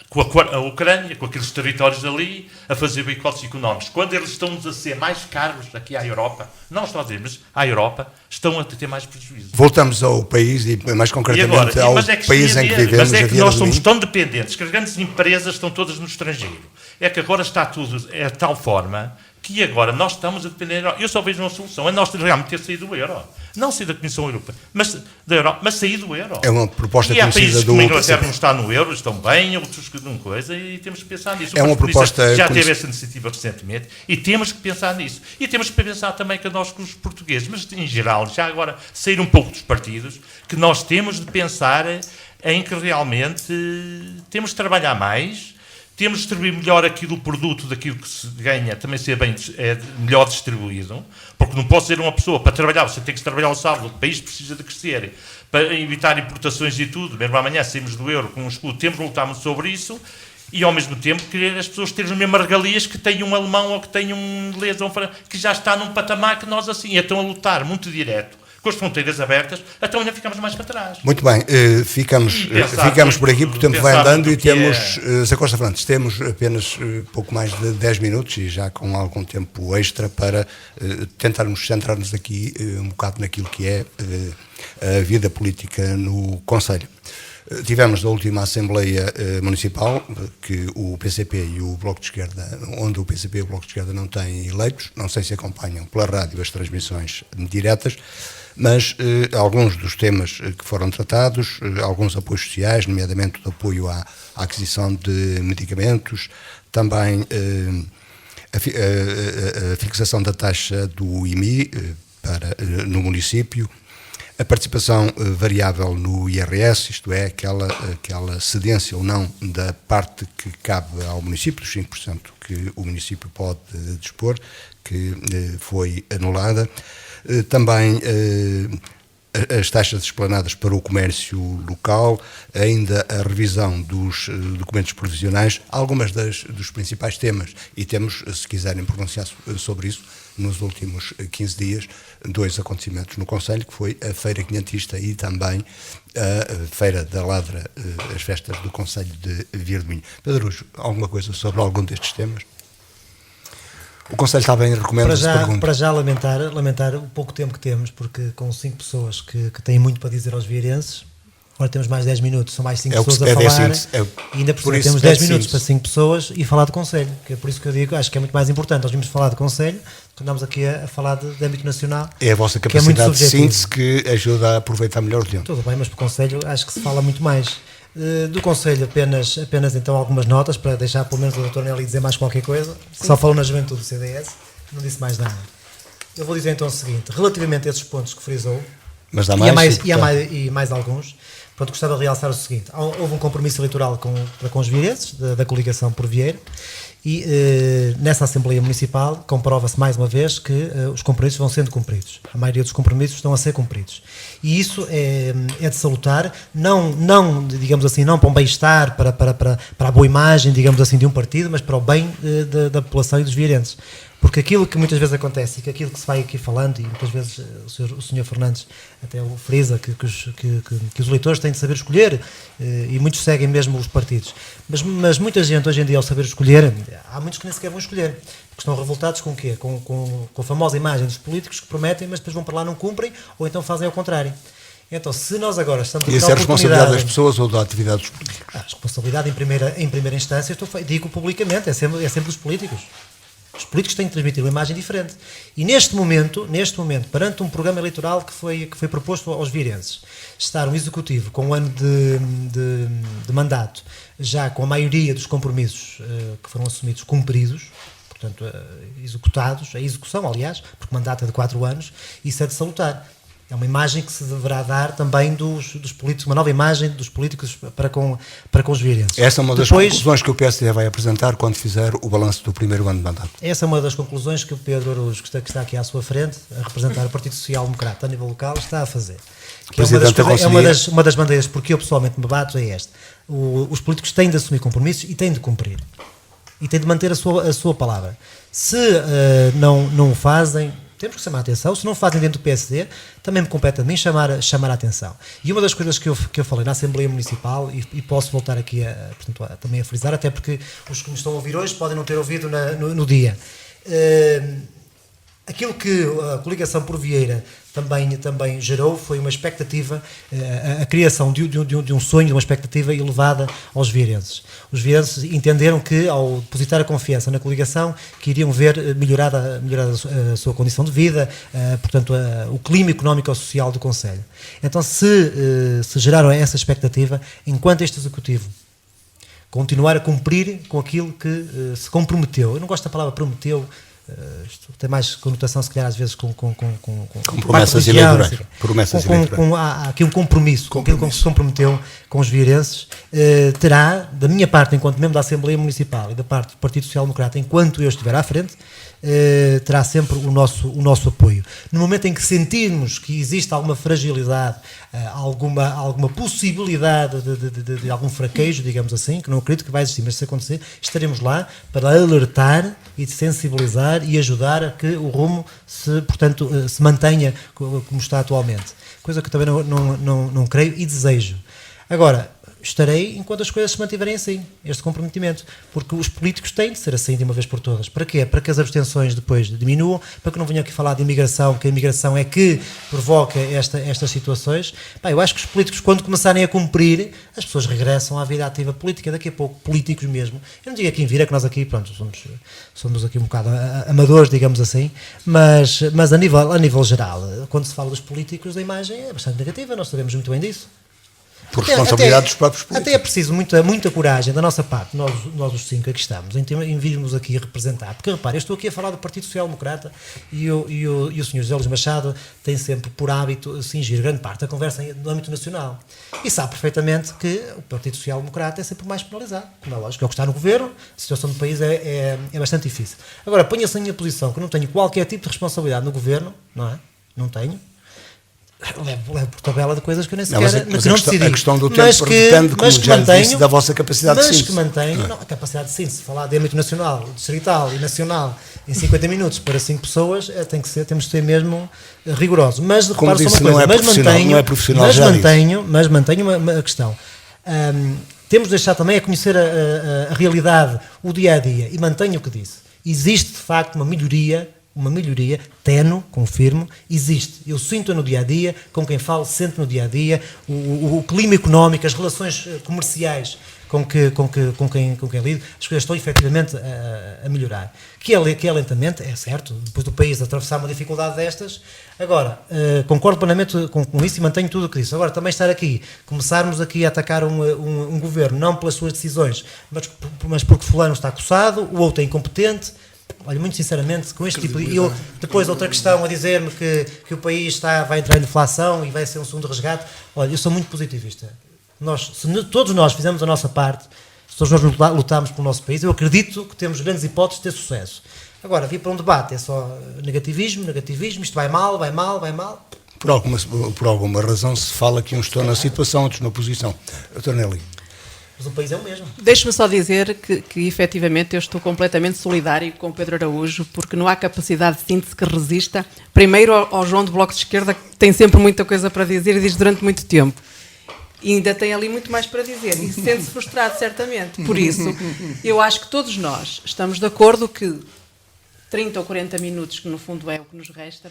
com a Ucrânia, com aqueles territórios ali, a fazer boicotes económicos. Quando eles estão a ser mais caros aqui à Europa, não estou a dizer, mas à Europa, estão a ter mais prejuízo. Voltamos ao país e mais concretamente ao país em que vivemos. Mas é que nós somos tão dependentes que as grandes empresas estão todas no estrangeiro. É que agora está tudo de tal forma que agora nós estamos a depender da Europa. Eu só vejo uma solução, é nós realmente ter saído do euro. Não sair da Comissão Europeia, mas da Europa, mas sair do euro. É uma proposta e há conhecida países do como a Inglaterra não está no euro, estão bem, outros que não coisa, e temos que pensar nisso. É uma proposta já teve essa iniciativa recentemente, e temos que pensar nisso. E temos que pensar também que nós, com os portugueses, mas em geral, já agora, sair um pouco dos partidos, que nós temos de pensar em que realmente temos de trabalhar mais, temos de distribuir melhor aquilo, o produto daquilo que se ganha, também ser bem, melhor distribuído, porque não pode ser uma pessoa, para trabalhar, você tem que trabalhar o sábado, o país precisa de crescer, para evitar importações e tudo, mesmo amanhã saímos do euro com um escudo, temos de lutar muito sobre isso, e ao mesmo tempo querer as pessoas terem as mesmas regalias que tem um alemão ou que tem um inglês, ou um francês, que já está num patamar que nós assim, estão a lutar muito direto, com as fronteiras abertas, então ainda ficamos mais para trás. Muito bem, ficamos por aqui, porque o tempo vai andando e temos, José Costa Fernandes, temos apenas pouco mais de 10 minutos e já com algum tempo extra para tentarmos centrar-nos aqui um bocado naquilo que é a vida política no Conselho. Tivemos na última Assembleia Municipal que o PCP e o Bloco de Esquerda, onde o PCP e o Bloco de Esquerda não têm eleitos, não sei se acompanham pela rádio as transmissões diretas, mas alguns dos temas que foram tratados, alguns apoios sociais, nomeadamente o apoio à aquisição de medicamentos, também a fixação da taxa do IMI no município, a participação variável no IRS, isto é, aquela cedência ou não da parte que cabe ao município, dos 5% que o município pode dispor, que foi anulada. Também as taxas explanadas para o comércio local, ainda a revisão dos documentos provisionais, algumas dos principais temas. E temos, se quiserem pronunciar sobre isso, nos últimos 15 dias, 2 acontecimentos no Conselho, que foi a Feira Quinhentista e também a Feira da Ladra, as festas do Conselho de Via de Minho. Pedro Ujo, alguma coisa sobre algum destes temas? O Conselho está bem, recomenda-se pergunta. Para já lamentar o pouco tempo que temos, porque com 5 pessoas que têm muito para dizer aos vieirenses, agora temos mais 10 minutos, são mais 5 pessoas a falar, e ainda por cima temos 10 minutos para 5 pessoas e falar de Conselho, que é por isso que eu digo, acho que é muito mais importante. Nós vimos falar de Conselho, quando andamos aqui a falar de âmbito nacional. É a vossa capacidade de síntese que ajuda a aproveitar melhor o tempo. Tudo bem, mas para o Conselho acho que se fala muito mais. Do Conselho apenas então algumas notas, para deixar pelo menos o Dr. Nelly dizer mais qualquer coisa. Sim. Só falou na juventude do CDS, não disse mais nada. Eu vou dizer então o seguinte, relativamente a esses pontos que frisou, mas há mais, e mais alguns, pronto, gostava de realçar o seguinte: houve um compromisso eleitoral com os vieirenses, da coligação por Vieira, e nessa Assembleia Municipal comprova-se mais uma vez que os compromissos vão sendo cumpridos. A maioria dos compromissos estão a ser cumpridos. E isso é de salutar, não, digamos assim, não para um bem-estar, para a boa imagem, digamos assim, de um partido, mas para o bem da população e dos vieirenses. Porque aquilo que muitas vezes acontece, e que aquilo que se vai aqui falando, e muitas vezes o Sr. Fernandes até o frisa, que os eleitores têm de saber escolher, e muitos seguem mesmo os partidos. Mas muita gente hoje em dia, ao saber escolher, há muitos que nem sequer vão escolher, porque estão revoltados com o quê? Com a famosa imagem dos políticos que prometem, mas depois vão para lá, não cumprem, ou então fazem ao contrário. Então, se nós agora estamos a ter a oportunidade... Isso é a responsabilidade das pessoas ou da atividade dos políticos? A responsabilidade, em primeira instância, digo publicamente, é sempre dos políticos. Os políticos têm de transmitir uma imagem diferente. E neste momento, perante um programa eleitoral que foi proposto aos vieirenses, estar um executivo com um ano de mandato, já com a maioria dos compromissos que foram assumidos cumpridos, portanto, executados, a execução, aliás, porque o mandato é de 4 anos, isso é de salutar. É uma imagem que se deverá dar também dos políticos, uma nova imagem dos políticos para com os vieirenses. Essa é uma das conclusões que o PSD vai apresentar quando fizer o balanço do primeiro ano de mandato. Essa é uma das conclusões que o Pedro Araújo, que está aqui à sua frente, a representar o Partido Social Democrata a nível local, está a fazer. Que é uma das bandeiras, porque eu pessoalmente me bato, é esta. Os políticos têm de assumir compromissos e têm de cumprir. E têm de manter a sua palavra. Se não o fazem... Temos que chamar a atenção. Se não fazem dentro do PSD, também me compete a mim chamar a atenção. E uma das coisas que eu falei na Assembleia Municipal, e posso voltar aqui também a frisar, até porque os que me estão a ouvir hoje podem não ter ouvido no dia. Aquilo que a coligação por Vieira também gerou foi uma expectativa, a criação de um sonho, de uma expectativa elevada aos vieirenses. Os vieirenses entenderam que, ao depositar a confiança na coligação, que iriam ver melhorada a sua condição de vida, portanto, o clima económico e social do Conselho. Então, se geraram essa expectativa, enquanto este Executivo continuar a cumprir com aquilo que se comprometeu, eu não gosto da palavra prometeu, isto tem mais conotação, se calhar, às vezes com promessas eleitorais. Há aqui um compromisso, com aquilo que se comprometeu com os vieirenses. Terá, da minha parte, enquanto membro da Assembleia Municipal, e da parte do Partido Social Democrata, enquanto eu estiver à frente, terá sempre o nosso apoio. No momento em que sentirmos que existe alguma fragilidade, alguma possibilidade de algum fraquejo, digamos assim, que não acredito que vai existir, mas se acontecer, estaremos lá para alertar e sensibilizar e ajudar a que o rumo se mantenha como está atualmente. Coisa que também não creio e desejo. Agora, estarei enquanto as coisas se mantiverem assim, este comprometimento, porque os políticos têm de ser assim de uma vez por todas. Para quê? Para que as abstenções depois diminuam, para que não venham aqui falar de imigração, que a imigração é que provoca estas situações. Bem, eu acho que os políticos, quando começarem a cumprir, as pessoas regressam à vida ativa política, daqui a pouco, políticos mesmo. Eu não digo aqui em Vira, que nós aqui, pronto, somos aqui um bocado amadores, digamos assim, mas a nível geral, quando se fala dos políticos, a imagem é bastante negativa, nós sabemos muito bem disso. Por responsabilidade dos próprios políticos. Até é preciso muita coragem da nossa parte, nós os 5 aqui estamos, em virmos aqui representar. Porque, repare, eu estou aqui a falar do Partido Social Democrata e o Sr. José Luís Machado tem sempre por hábito cingir grande parte da conversa no âmbito nacional. E sabe perfeitamente que o Partido Social Democrata é sempre mais penalizado. Como é lógico, é o que está no governo, a situação do país é bastante difícil. Agora, ponha-se na minha posição, que eu não tenho qualquer tipo de responsabilidade no governo, não é? Não tenho. Levo por tabela de coisas que eu nem sequer mas não decidi. A questão do tempo depende, como já disse, da vossa capacidade de síntese. Mas que mantenho, a capacidade de síntese, falar de âmbito nacional, distrital e nacional em 50 minutos para 5 pessoas, temos de ser mesmo rigorosos. Mas como repara disse, só uma coisa, não é profissional, mas mantenho uma questão. Temos de deixar também a conhecer a realidade, o dia-a-dia, e mantenho o que disse. Existe, de facto, uma melhoria tenue, confirmo, existe. Eu sinto no dia-a-dia, com quem falo, sento no dia-a-dia, o clima económico, as relações comerciais com quem lido, as coisas estão efetivamente a melhorar. Que é lentamente, é certo, depois do país atravessar uma dificuldade destas. Agora, concordo plenamente com isso e mantenho tudo o que disse. Agora, também estar aqui, começarmos aqui a atacar um governo, não pelas suas decisões, mas porque fulano está coçado, o outro é incompetente. Olha, muito sinceramente, com este tipo de... Depois outra questão a dizer-me que o país vai entrar em inflação e vai ser um segundo resgate. Olha, eu sou muito positivista. Todos nós fizemos a nossa parte, se todos nós lutarmos pelo nosso país, eu acredito que temos grandes hipóteses de ter sucesso. Agora, vir para um debate é só negativismo, isto vai mal. Por alguma razão se fala que uns estão na situação, outros na posição. Dr. Nelly. Mas o país é o mesmo. Deixe-me só dizer que efetivamente eu estou completamente solidário com o Pedro Araújo, porque não há capacidade de síntese que resista, primeiro ao João do Bloco de Esquerda, que tem sempre muita coisa para dizer e diz durante muito tempo. E ainda tem ali muito mais para dizer e sente-se frustrado, certamente. Por isso, eu acho que todos nós estamos de acordo que 30 ou 40 minutos, que no fundo é o que nos resta,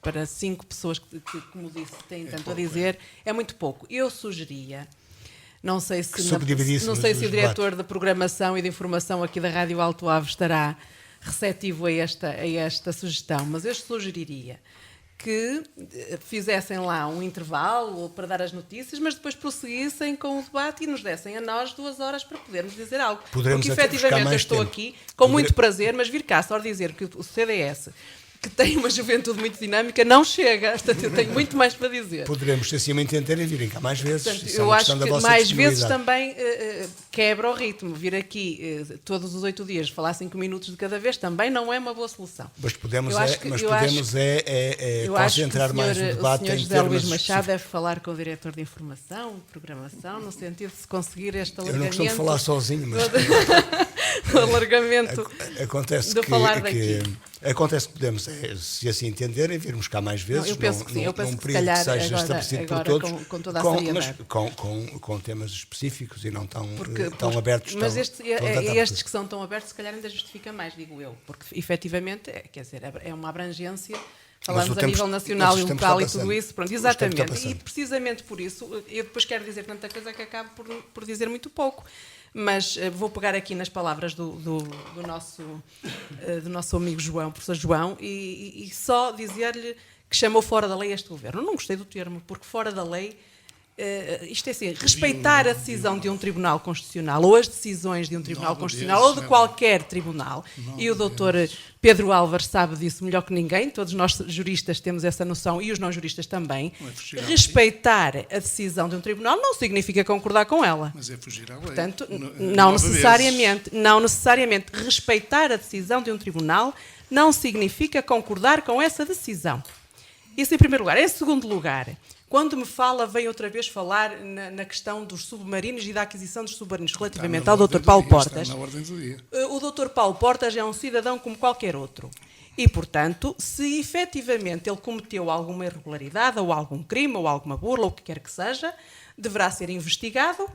para 5 pessoas que, como disse, têm tanto a dizer, é muito pouco. Eu sugeria... Não sei se o diretor de programação e de informação aqui da Rádio Alto Ave estará receptivo a esta sugestão, mas eu sugeriria que fizessem lá um intervalo para dar as notícias, mas depois prosseguissem com o debate e nos dessem a nós 2 horas para podermos dizer algo. Poderemos porque efetivamente eu estou aqui com muito prazer, mas vir cá só dizer que o CDS, que tem uma juventude muito dinâmica, não chega. Portanto, eu tenho muito mais para dizer. Poderemos, se assim me entender, e virem cá mais vezes. Portanto, eu acho que mais vezes também quebra o ritmo. Vir aqui todos os 8 dias, falar 5 minutos de cada vez, também não é uma boa solução. Mas podemos concentrar mais o debate em termos... O Sr. José Luís Machado deve falar com o diretor de informação, programação, no sentido de se conseguir este alargamento... Eu não costumo falar sozinho, mas... o alargamento acontece de falar daqui. Acontece que podemos, se assim entenderem, virmos cá mais vezes. Eu penso que sim, eu penso num que se calhar seja estabelecido por todos, com toda a seriedade. Mas com temas específicos e não tão abertos. Mas estes que são tão abertos, se calhar ainda justifica mais, digo eu, porque efetivamente, quer dizer, é uma abrangência. Falamos a nível nacional e local e tudo isso, pronto, exatamente. E precisamente por isso, eu depois quero dizer tanta coisa que acabo por dizer muito pouco. Mas vou pegar aqui nas palavras do nosso amigo João, professor João, e só dizer-lhe que chamou fora da lei este governo. Eu não gostei do termo, porque fora da lei, isto é assim, respeitar a decisão de um tribunal constitucional ou as decisões de um tribunal constitucional ou de qualquer tribunal, e o doutor Pedro Álvares sabe disso melhor que ninguém, todos nós juristas temos essa noção e os não juristas também. Respeitar a decisão de um tribunal não significa concordar com ela. Mas é fugir à lei. Portanto, não necessariamente. Respeitar a decisão de um tribunal não significa concordar com essa decisão. Isso em primeiro lugar. Em segundo lugar, quando me fala, vem outra vez falar na questão dos submarinos e da aquisição dos submarinos relativamente ao Dr. Paulo Portas. O Dr. Paulo Portas é um cidadão como qualquer outro. E, portanto, se efetivamente ele cometeu alguma irregularidade, ou algum crime, ou alguma burla, ou o que quer que seja, deverá ser investigado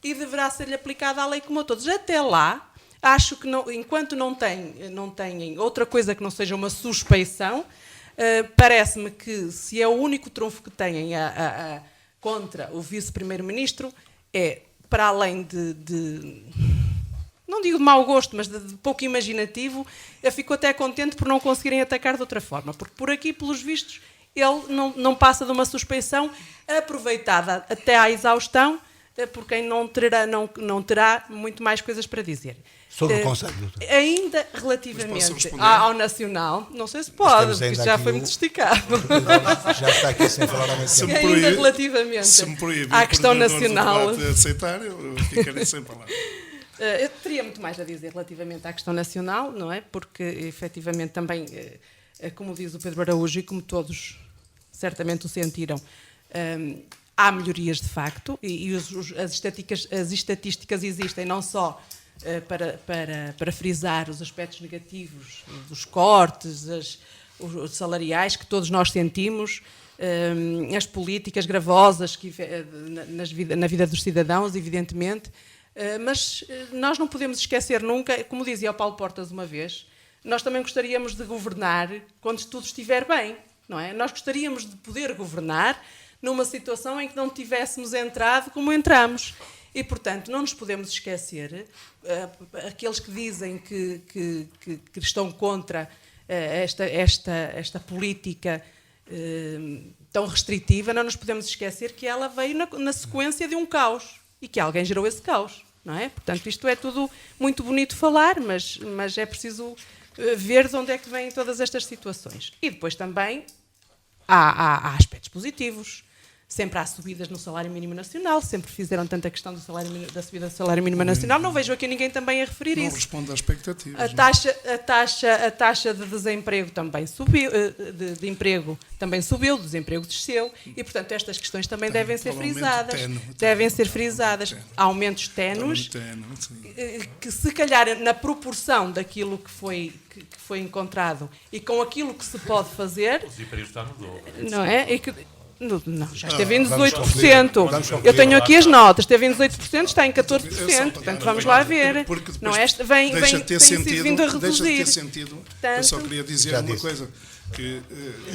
e deverá ser-lhe aplicada a lei como a todos. Até lá, acho que enquanto não têm outra coisa que não seja uma suspeição, parece-me que se é o único trunfo que têm contra o vice-primeiro-ministro, é, para além de não digo de mau gosto, mas de pouco imaginativo, eu fico até contente por não conseguirem atacar de outra forma, porque por aqui, pelos vistos, ele não passa de uma suspeição aproveitada até à exaustão por quem não terá muito mais coisas para dizer. Sobre o Conselho, doutor. Ainda relativamente responder? ao Nacional, não sei se pode, porque isso já foi muito esticado. Já está aqui sem falar há muito Se tempo. me Ainda proíbe- relativamente Se me proíbe à o questão coordenador do nacional. debate aceitar, eu ficarei sem palavras. Eu teria muito mais a dizer relativamente à questão nacional, não é? Porque, efetivamente, também, como diz o Pedro Araújo, e como todos certamente o sentiram, há melhorias de facto, e as estatísticas existem não só para frisar os aspectos negativos dos cortes, os salariais que todos nós sentimos, as políticas gravosas na vida dos cidadãos, evidentemente, mas nós não podemos esquecer nunca, como dizia o Paulo Portas uma vez, nós também gostaríamos de governar quando tudo estiver bem, não é? Nós gostaríamos de poder governar numa situação em que não tivéssemos entrado como entramos. E, portanto, não nos podemos esquecer, aqueles que dizem que estão contra esta política tão restritiva, não nos podemos esquecer que ela veio na sequência de um caos e que alguém gerou esse caos, não é? Portanto, isto é tudo muito bonito falar, mas é preciso ver de onde é que vêm todas estas situações. E depois também há aspectos positivos. Sempre há subidas no salário mínimo nacional, sempre fizeram tanta questão da subida do salário mínimo nacional. Não vejo aqui ninguém também a referir Não isso. responde às expectativas. A taxa de desemprego também subiu, de emprego também subiu, o desemprego desceu, e, portanto, estas questões também devem ser frisadas. Devem ser frisadas. Aumentos ténues, que se calhar na proporção daquilo que foi encontrado e com aquilo que se pode fazer, O desemprego está no dobro. não é? E que, não, já esteve em Vamos 18%. concluir. Eu tenho aqui as notas, esteve em 18%, está em 14%. Portanto, vamos lá ver. Porque Não depois é? Vem deixa de ter sido sentido, vindo a deixa de reduzir. ter sentido. Eu só queria dizer Já uma disse. coisa. Que,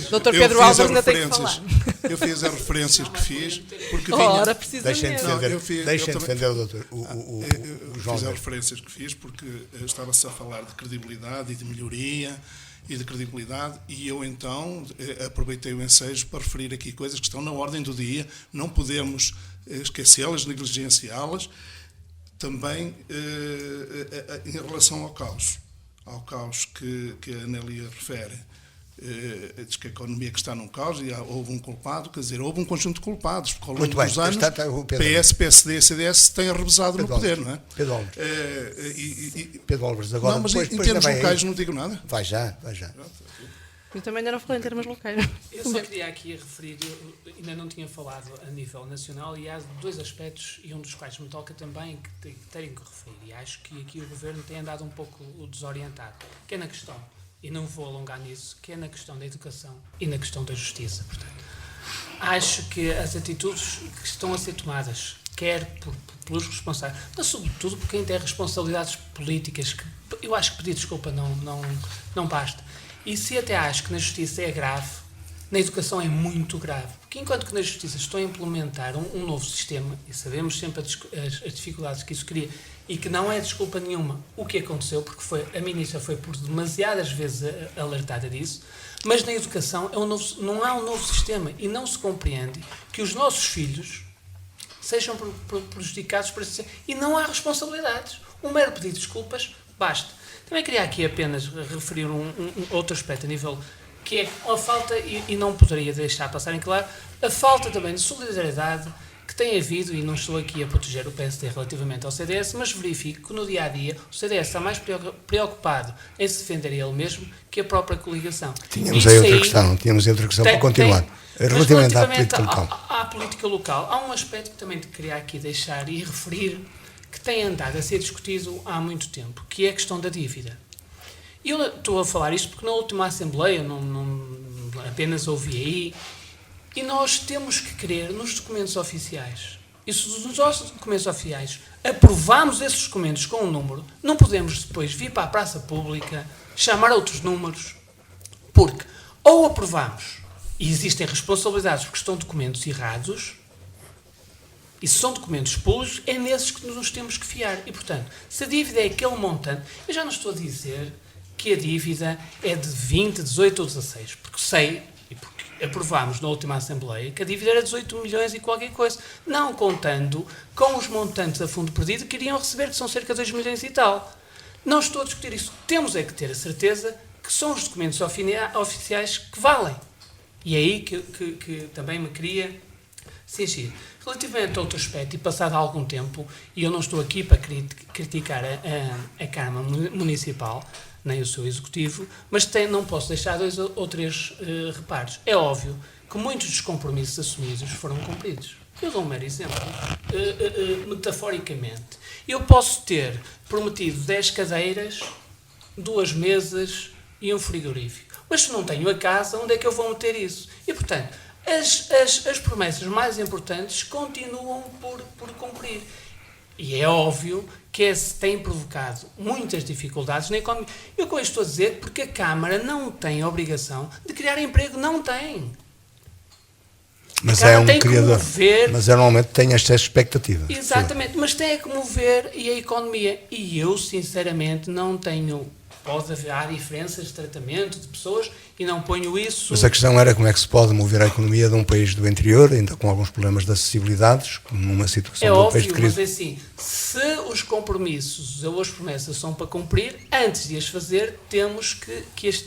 Dr. eu Pedro fiz Álvares as ainda tem que referências- falar. Eu fiz as referências que fiz, porque Ora, vinha, Deixem precisamente. defender, eu fiz- deixem eu defender o doutor, o João fiz as Alberto. referências que fiz porque estava-se a falar de credibilidade e de melhoria e de credibilidade, e eu então aproveitei o ensejo para referir aqui coisas que estão na ordem do dia, não podemos esquecê-las, negligenciá-las. Também em relação ao caos que a Anélia refere. Diz que a economia que está num caos e houve um culpado, quer dizer, houve um conjunto de culpados, porque ao longo Muito bem, dos anos está o Pedro. PS, PSD e CDS têm revezado no Pedro poder, Álvares. não é? Pedro Álvares. Pedro Álvares, agora Não, mas depois em ainda termos vem aí. locais não digo nada. Vai já. Eu também ainda não falei em termos locais. Eu só queria aqui referir, eu ainda não tinha falado a nível nacional, e há dois aspectos, e um dos quais me toca também, que tenho que referir, e acho que aqui o Governo tem andado um pouco desorientado, que é na questão, e não vou alongar nisso, que é na questão da educação e na questão da justiça. Portanto, acho que as atitudes que estão a ser tomadas, quer pelos responsáveis, mas sobretudo por quem tem responsabilidades políticas, que eu acho que pedir desculpa não basta. E se até acho que na justiça é grave, na educação é muito grave. Porque enquanto que na justiça estão a implementar um novo sistema, e sabemos sempre as dificuldades que isso cria, e que não é desculpa nenhuma o que aconteceu, porque a ministra foi por demasiadas vezes alertada disso, mas na educação não há um novo sistema, e não se compreende que os nossos filhos sejam prejudicados por esse sistema, e não há responsabilidades. Um mero pedido de desculpas basta. Também queria aqui apenas referir um outro aspecto a nível que é a falta, e não poderia deixar passar em claro, a falta também de solidariedade que tem havido, e não estou aqui a proteger o PSD relativamente ao CDS, mas verifico que no dia-a-dia o CDS está mais preocupado em se defender ele mesmo que a própria coligação. Tínhamos aí outra questão para continuar. Relativamente à política local. À política local, há um aspecto que também te queria aqui deixar e referir, que tem andado a ser discutido há muito tempo, que é a questão da dívida. E eu estou a falar isto porque na última Assembleia, não apenas ouvi aí, e nós temos que crer nos documentos oficiais. E se nos nossos documentos oficiais aprovamos esses documentos com um número, não podemos depois vir para a praça pública, chamar outros números, porque ou aprovamos, e existem responsabilidades porque estão documentos errados, e se são documentos públicos, é nesses que nos temos que fiar. E, portanto, se a dívida é aquele montante, eu já não estou a dizer que a dívida é de 20, 18 ou 16, porque sei, e porque aprovámos na última Assembleia, que a dívida era 18 milhões e qualquer coisa, não contando com os montantes a fundo perdido que iriam receber, que são cerca de 2 milhões e tal. Não estou a discutir isso. Temos é que ter a certeza que são os documentos oficiais que valem. E é aí que também me queria cingir. Relativamente a outro aspecto, e passado algum tempo, e eu não estou aqui para criticar a Câmara Municipal, nem o seu Executivo, mas não posso deixar 2 ou 3 reparos. É óbvio que muitos dos compromissos assumidos foram cumpridos. Eu dou um mero exemplo. Metaforicamente, eu posso ter prometido 10 cadeiras, 2 mesas e um frigorífico. Mas se não tenho a casa, onde é que eu vou meter isso? E, portanto, as promessas mais importantes continuam por cumprir. E é óbvio que tem provocado muitas dificuldades na economia. Eu com isto estou a dizer porque a Câmara não tem a obrigação de criar emprego. Não tem. Mas é um criador. Mover, mas normalmente tem esta expectativa. Exatamente, mas tem que mover e a economia. E eu, sinceramente, não tenho... Pode haver diferenças de tratamento de pessoas e não ponho isso... Mas a questão era como é que se pode mover a economia de um país do interior, ainda com alguns problemas de acessibilidades, numa situação de um país de crise. Mas é assim, se os compromissos ou as promessas são para cumprir, antes de as fazer, temos que as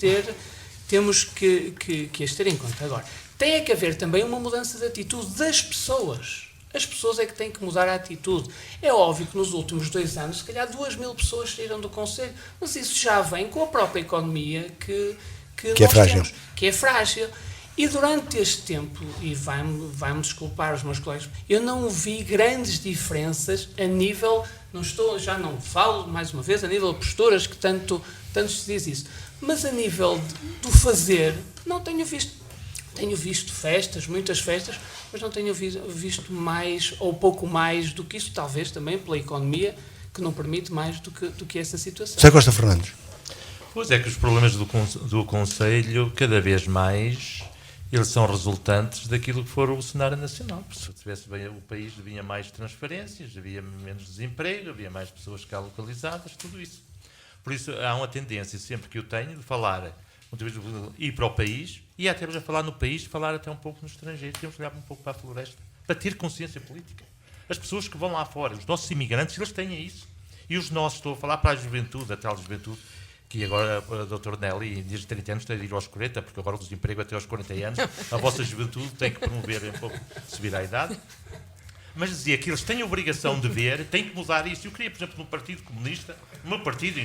ter em conta. Agora, tem que haver também uma mudança de atitude das pessoas. As pessoas é que têm que mudar a atitude. É óbvio que nos últimos 2 anos, se calhar 2.000 pessoas saíram do Conselho, mas isso já vem com a própria economia que é frágil. temos, que é frágil. E durante este tempo, e vai-me desculpar os meus colegas, eu não vi grandes diferenças a nível, já não falo mais uma vez, a nível de posturas, que tanto se diz isso, mas a nível do fazer, não tenho visto. Tenho visto festas, muitas festas, mas não tenho visto mais ou pouco mais do que isso, talvez também pela economia, que não permite mais do que essa situação. Sr. Costa Fernandes. Pois é que os problemas do Conselho, cada vez mais, eles são resultantes daquilo que for o cenário nacional. Se tivesse bem o país, havia mais transferências, havia menos desemprego, havia mais pessoas cá localizadas, tudo isso. Por isso, há uma tendência, sempre que eu tenho, de falar, ir para o país, e até a falar no país, falar até um pouco no estrangeiro. Temos que olhar um pouco para a floresta, para ter consciência política. As pessoas que vão lá fora, os nossos imigrantes, eles têm isso. E os nossos, estou a falar para a juventude, a tal juventude, que agora a doutora Nelly, desde 30 anos, tem de ir aos 40, porque agora o desemprego até aos 40 anos, a vossa juventude tem que promover um pouco, subir à idade. Mas dizia que eles têm a obrigação de ver, têm que mudar isso. Eu queria, por exemplo, no Partido Comunista, no meu partido,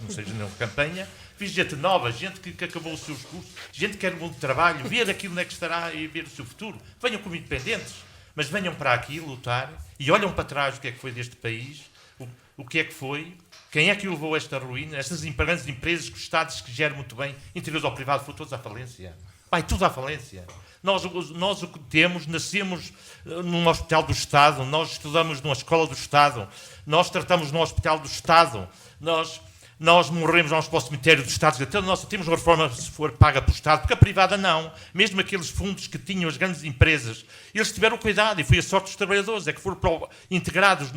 não seja na campanha, fiz gente nova, gente que acabou os seus cursos, gente que quer um bom trabalho, ver aquilo onde é que estará e ver o seu futuro. Venham como independentes, mas venham para aqui lutar e olham para trás o que é que foi deste país, o que é que foi, quem é que o levou a esta ruína, estas grandes empresas que os Estados que geram muito bem, interiores ao privado, foram todos à falência. Vai tudo à falência. Nós o que temos, nascemos num hospital do Estado, nós estudamos numa escola do Estado, nós tratamos no hospital do Estado, nós morremos, vamos para o cemitério do Estado, até nós temos uma reforma se for paga pelo Estado, porque a privada não. Mesmo aqueles fundos que tinham as grandes empresas, eles tiveram cuidado, e foi a sorte dos trabalhadores, é que foram integrados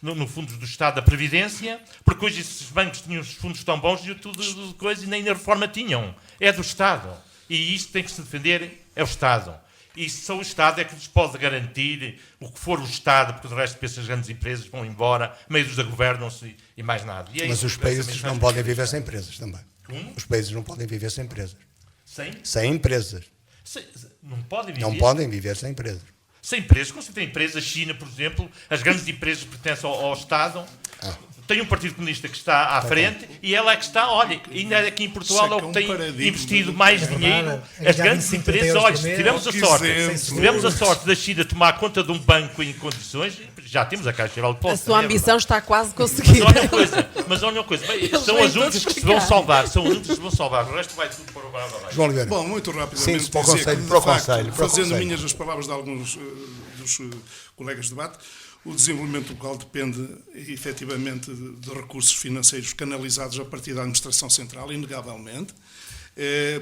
no fundo do Estado da Previdência, porque hoje esses bancos tinham os fundos tão bons e tudo de coisa, e nem na reforma tinham. É do Estado. E isto tem que se defender, é o Estado. E só o Estado é que lhes pode garantir o que for o Estado, porque o resto dessas grandes empresas vão embora, meios da governam-se e mais nada. E mas os países não podem viver sem empresas também. Os países não podem viver sem empresas. Sem empresas. Não podem viver? Não podem viver sem empresas. Sem empresas? Como se tem empresas, China, por exemplo, as grandes empresas que pertencem ao Estado, tem um Partido Comunista que está à frente e ela é que está, olha, ainda é aqui em Portugal é o que tem investido mais dinheiro. As grandes empresas, olha, se tivermos a sorte da China tomar conta de um banco em condições, já temos a Caixa Geral de Depósitos. A sua ambição está quase conseguida. Mas olha uma coisa, são as únicas que se vão salvar, o resto vai tudo para o bar. João Oliveira. Bom, muito rapidamente Sim, para o dizer Conselho, que, para o de facto, Conselho, para o fazendo Conselho. minhas as palavras de alguns dos colegas de debate, o desenvolvimento local depende efetivamente de recursos financeiros canalizados a partir da administração central, inegavelmente.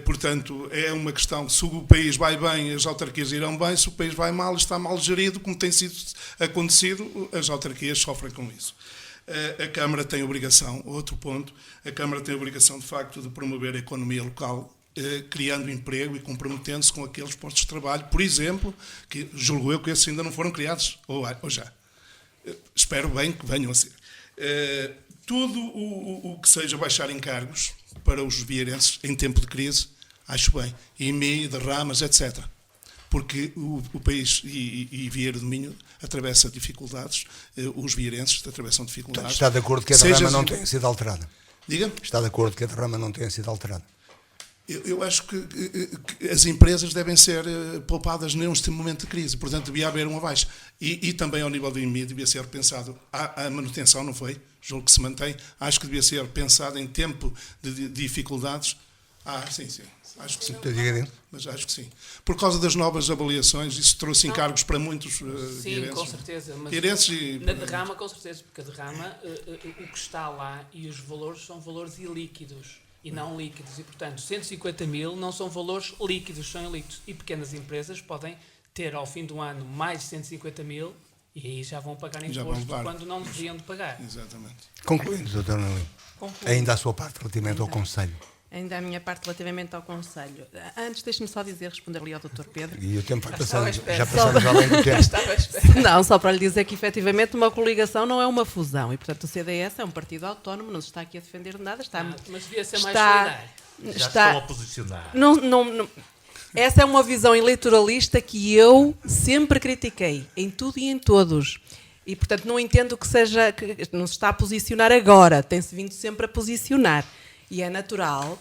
Portanto, é uma questão, se o país vai bem, as autarquias irão bem, se o país vai mal, está mal gerido, como tem sido acontecido, as autarquias sofrem com isso. A Câmara tem obrigação, outro ponto, a Câmara tem obrigação, de facto, de promover a economia local, criando emprego e comprometendo-se com aqueles postos de trabalho, por exemplo, que julgo eu que esses ainda não foram criados, ou já. Espero bem que venham a ser. Tudo o que seja baixar encargos para os vieirenses em tempo de crise, acho bem. IMI, derramas, etc. Porque o país e Vieira do Minho atravessa dificuldades, os vieirenses atravessam dificuldades. Está de acordo que a derrama não tenha sido alterada? Diga? Está de acordo que a derrama não tenha sido alterada? Eu acho que as empresas devem ser poupadas neste momento de crise, portanto devia haver uma baixa. E também ao nível do IMI devia ser pensado, a manutenção não foi, julgo que se mantém, acho que devia ser pensado em tempo de dificuldades. Sim, acho que sim. Mas acho que sim. Por causa das novas avaliações, isso trouxe encargos para muitos sim, com certeza. Mas na derrama, com certeza, porque a derrama, o que está lá e os valores são valores ilíquidos. E não líquidos, e portanto 150 mil não são valores líquidos, são ilíquidos, e pequenas empresas podem ter ao fim do ano mais de 150 mil e aí já vão pagar imposto quando não deveriam de pagar. Exatamente. Concluímos, Dr. Nelly. Ainda a sua parte relativamente ao Conselho. Ainda a minha parte relativamente ao Conselho. Antes, deixe-me só responder ali ao Dr. Pedro. E o tempo vai passando, já passamos além do tempo. Não, só para lhe dizer que efetivamente uma coligação não é uma fusão e, portanto, o CDS é um partido autónomo, não se está aqui a defender de nada. Mas devia ser mais solidário. Já estão a posicionar. Não, essa é uma visão eleitoralista que eu sempre critiquei, em tudo e em todos. E, portanto, não entendo que não se está a posicionar agora, tem-se vindo sempre a posicionar. E é natural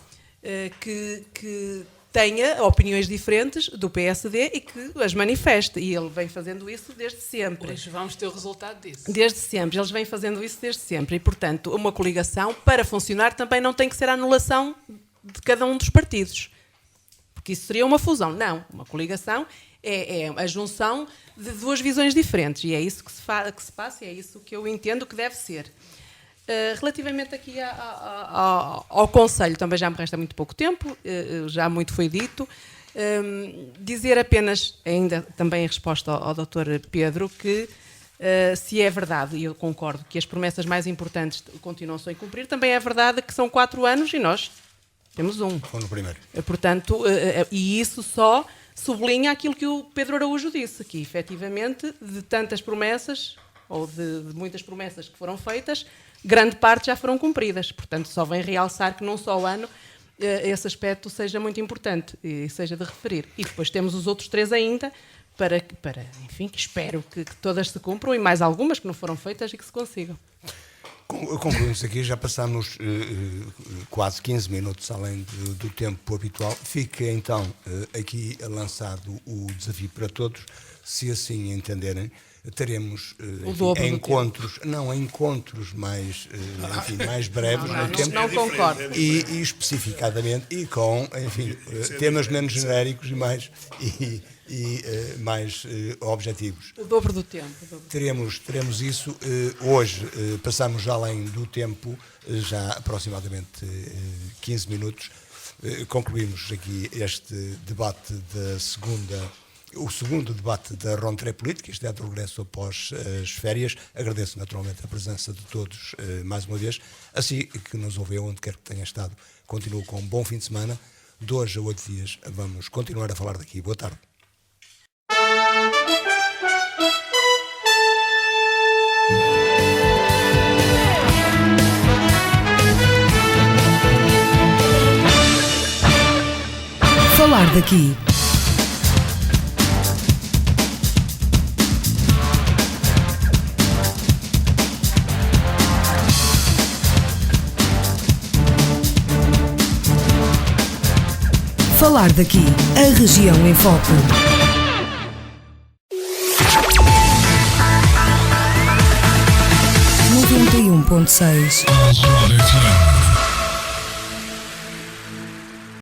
que tenha opiniões diferentes do PSD e que as manifeste. E ele vem fazendo isso desde sempre. Hoje vamos ter o resultado disso. Desde sempre. Eles vêm fazendo isso desde sempre. E, portanto, uma coligação, para funcionar, também não tem que ser a anulação de cada um dos partidos. Porque isso seria uma fusão. Não. Uma coligação é a junção de duas visões diferentes. E é isso que se passa e é isso que eu entendo que deve ser. Relativamente aqui ao Conselho, também já me resta muito pouco tempo, já muito foi dito. Dizer apenas, ainda também em resposta ao Dr. Pedro, que se é verdade, e eu concordo, que as promessas mais importantes continuam sem cumprir, também é verdade que são 4 anos e nós temos um. Foi no primeiro. Portanto, e isso só sublinha aquilo que o Pedro Araújo disse, que efetivamente de tantas promessas, ou de muitas promessas que foram feitas, grande parte já foram cumpridas. Portanto, só vem realçar que num só ano esse aspecto seja muito importante e seja de referir. E depois temos os outros 3 ainda, para enfim, que espero que todas se cumpram e mais algumas que não foram feitas e que se consigam. Concluímos aqui, já passamos quase 15 minutos além do tempo habitual. Fica então aqui lançado o desafio para todos, se assim entenderem. Teremos encontros mais, mais breves no tempo. Não concordo. E especificadamente, e com, enfim, temas menos genéricos e mais objetivos. O dobro do tempo. Teremos isso. Hoje passamos já além do tempo, já aproximadamente 15 minutos. Concluímos aqui este debate o segundo debate da Rentrée Política, isto é de regresso após as férias. Agradeço naturalmente a presença de todos mais uma vez. Assim que nos ouviu, onde quer que tenha estado, continuo com um bom fim de semana. De hoje a 8 dias vamos continuar a falar daqui. Boa tarde. Falar daqui. Falar daqui, a região em foco. (91.6)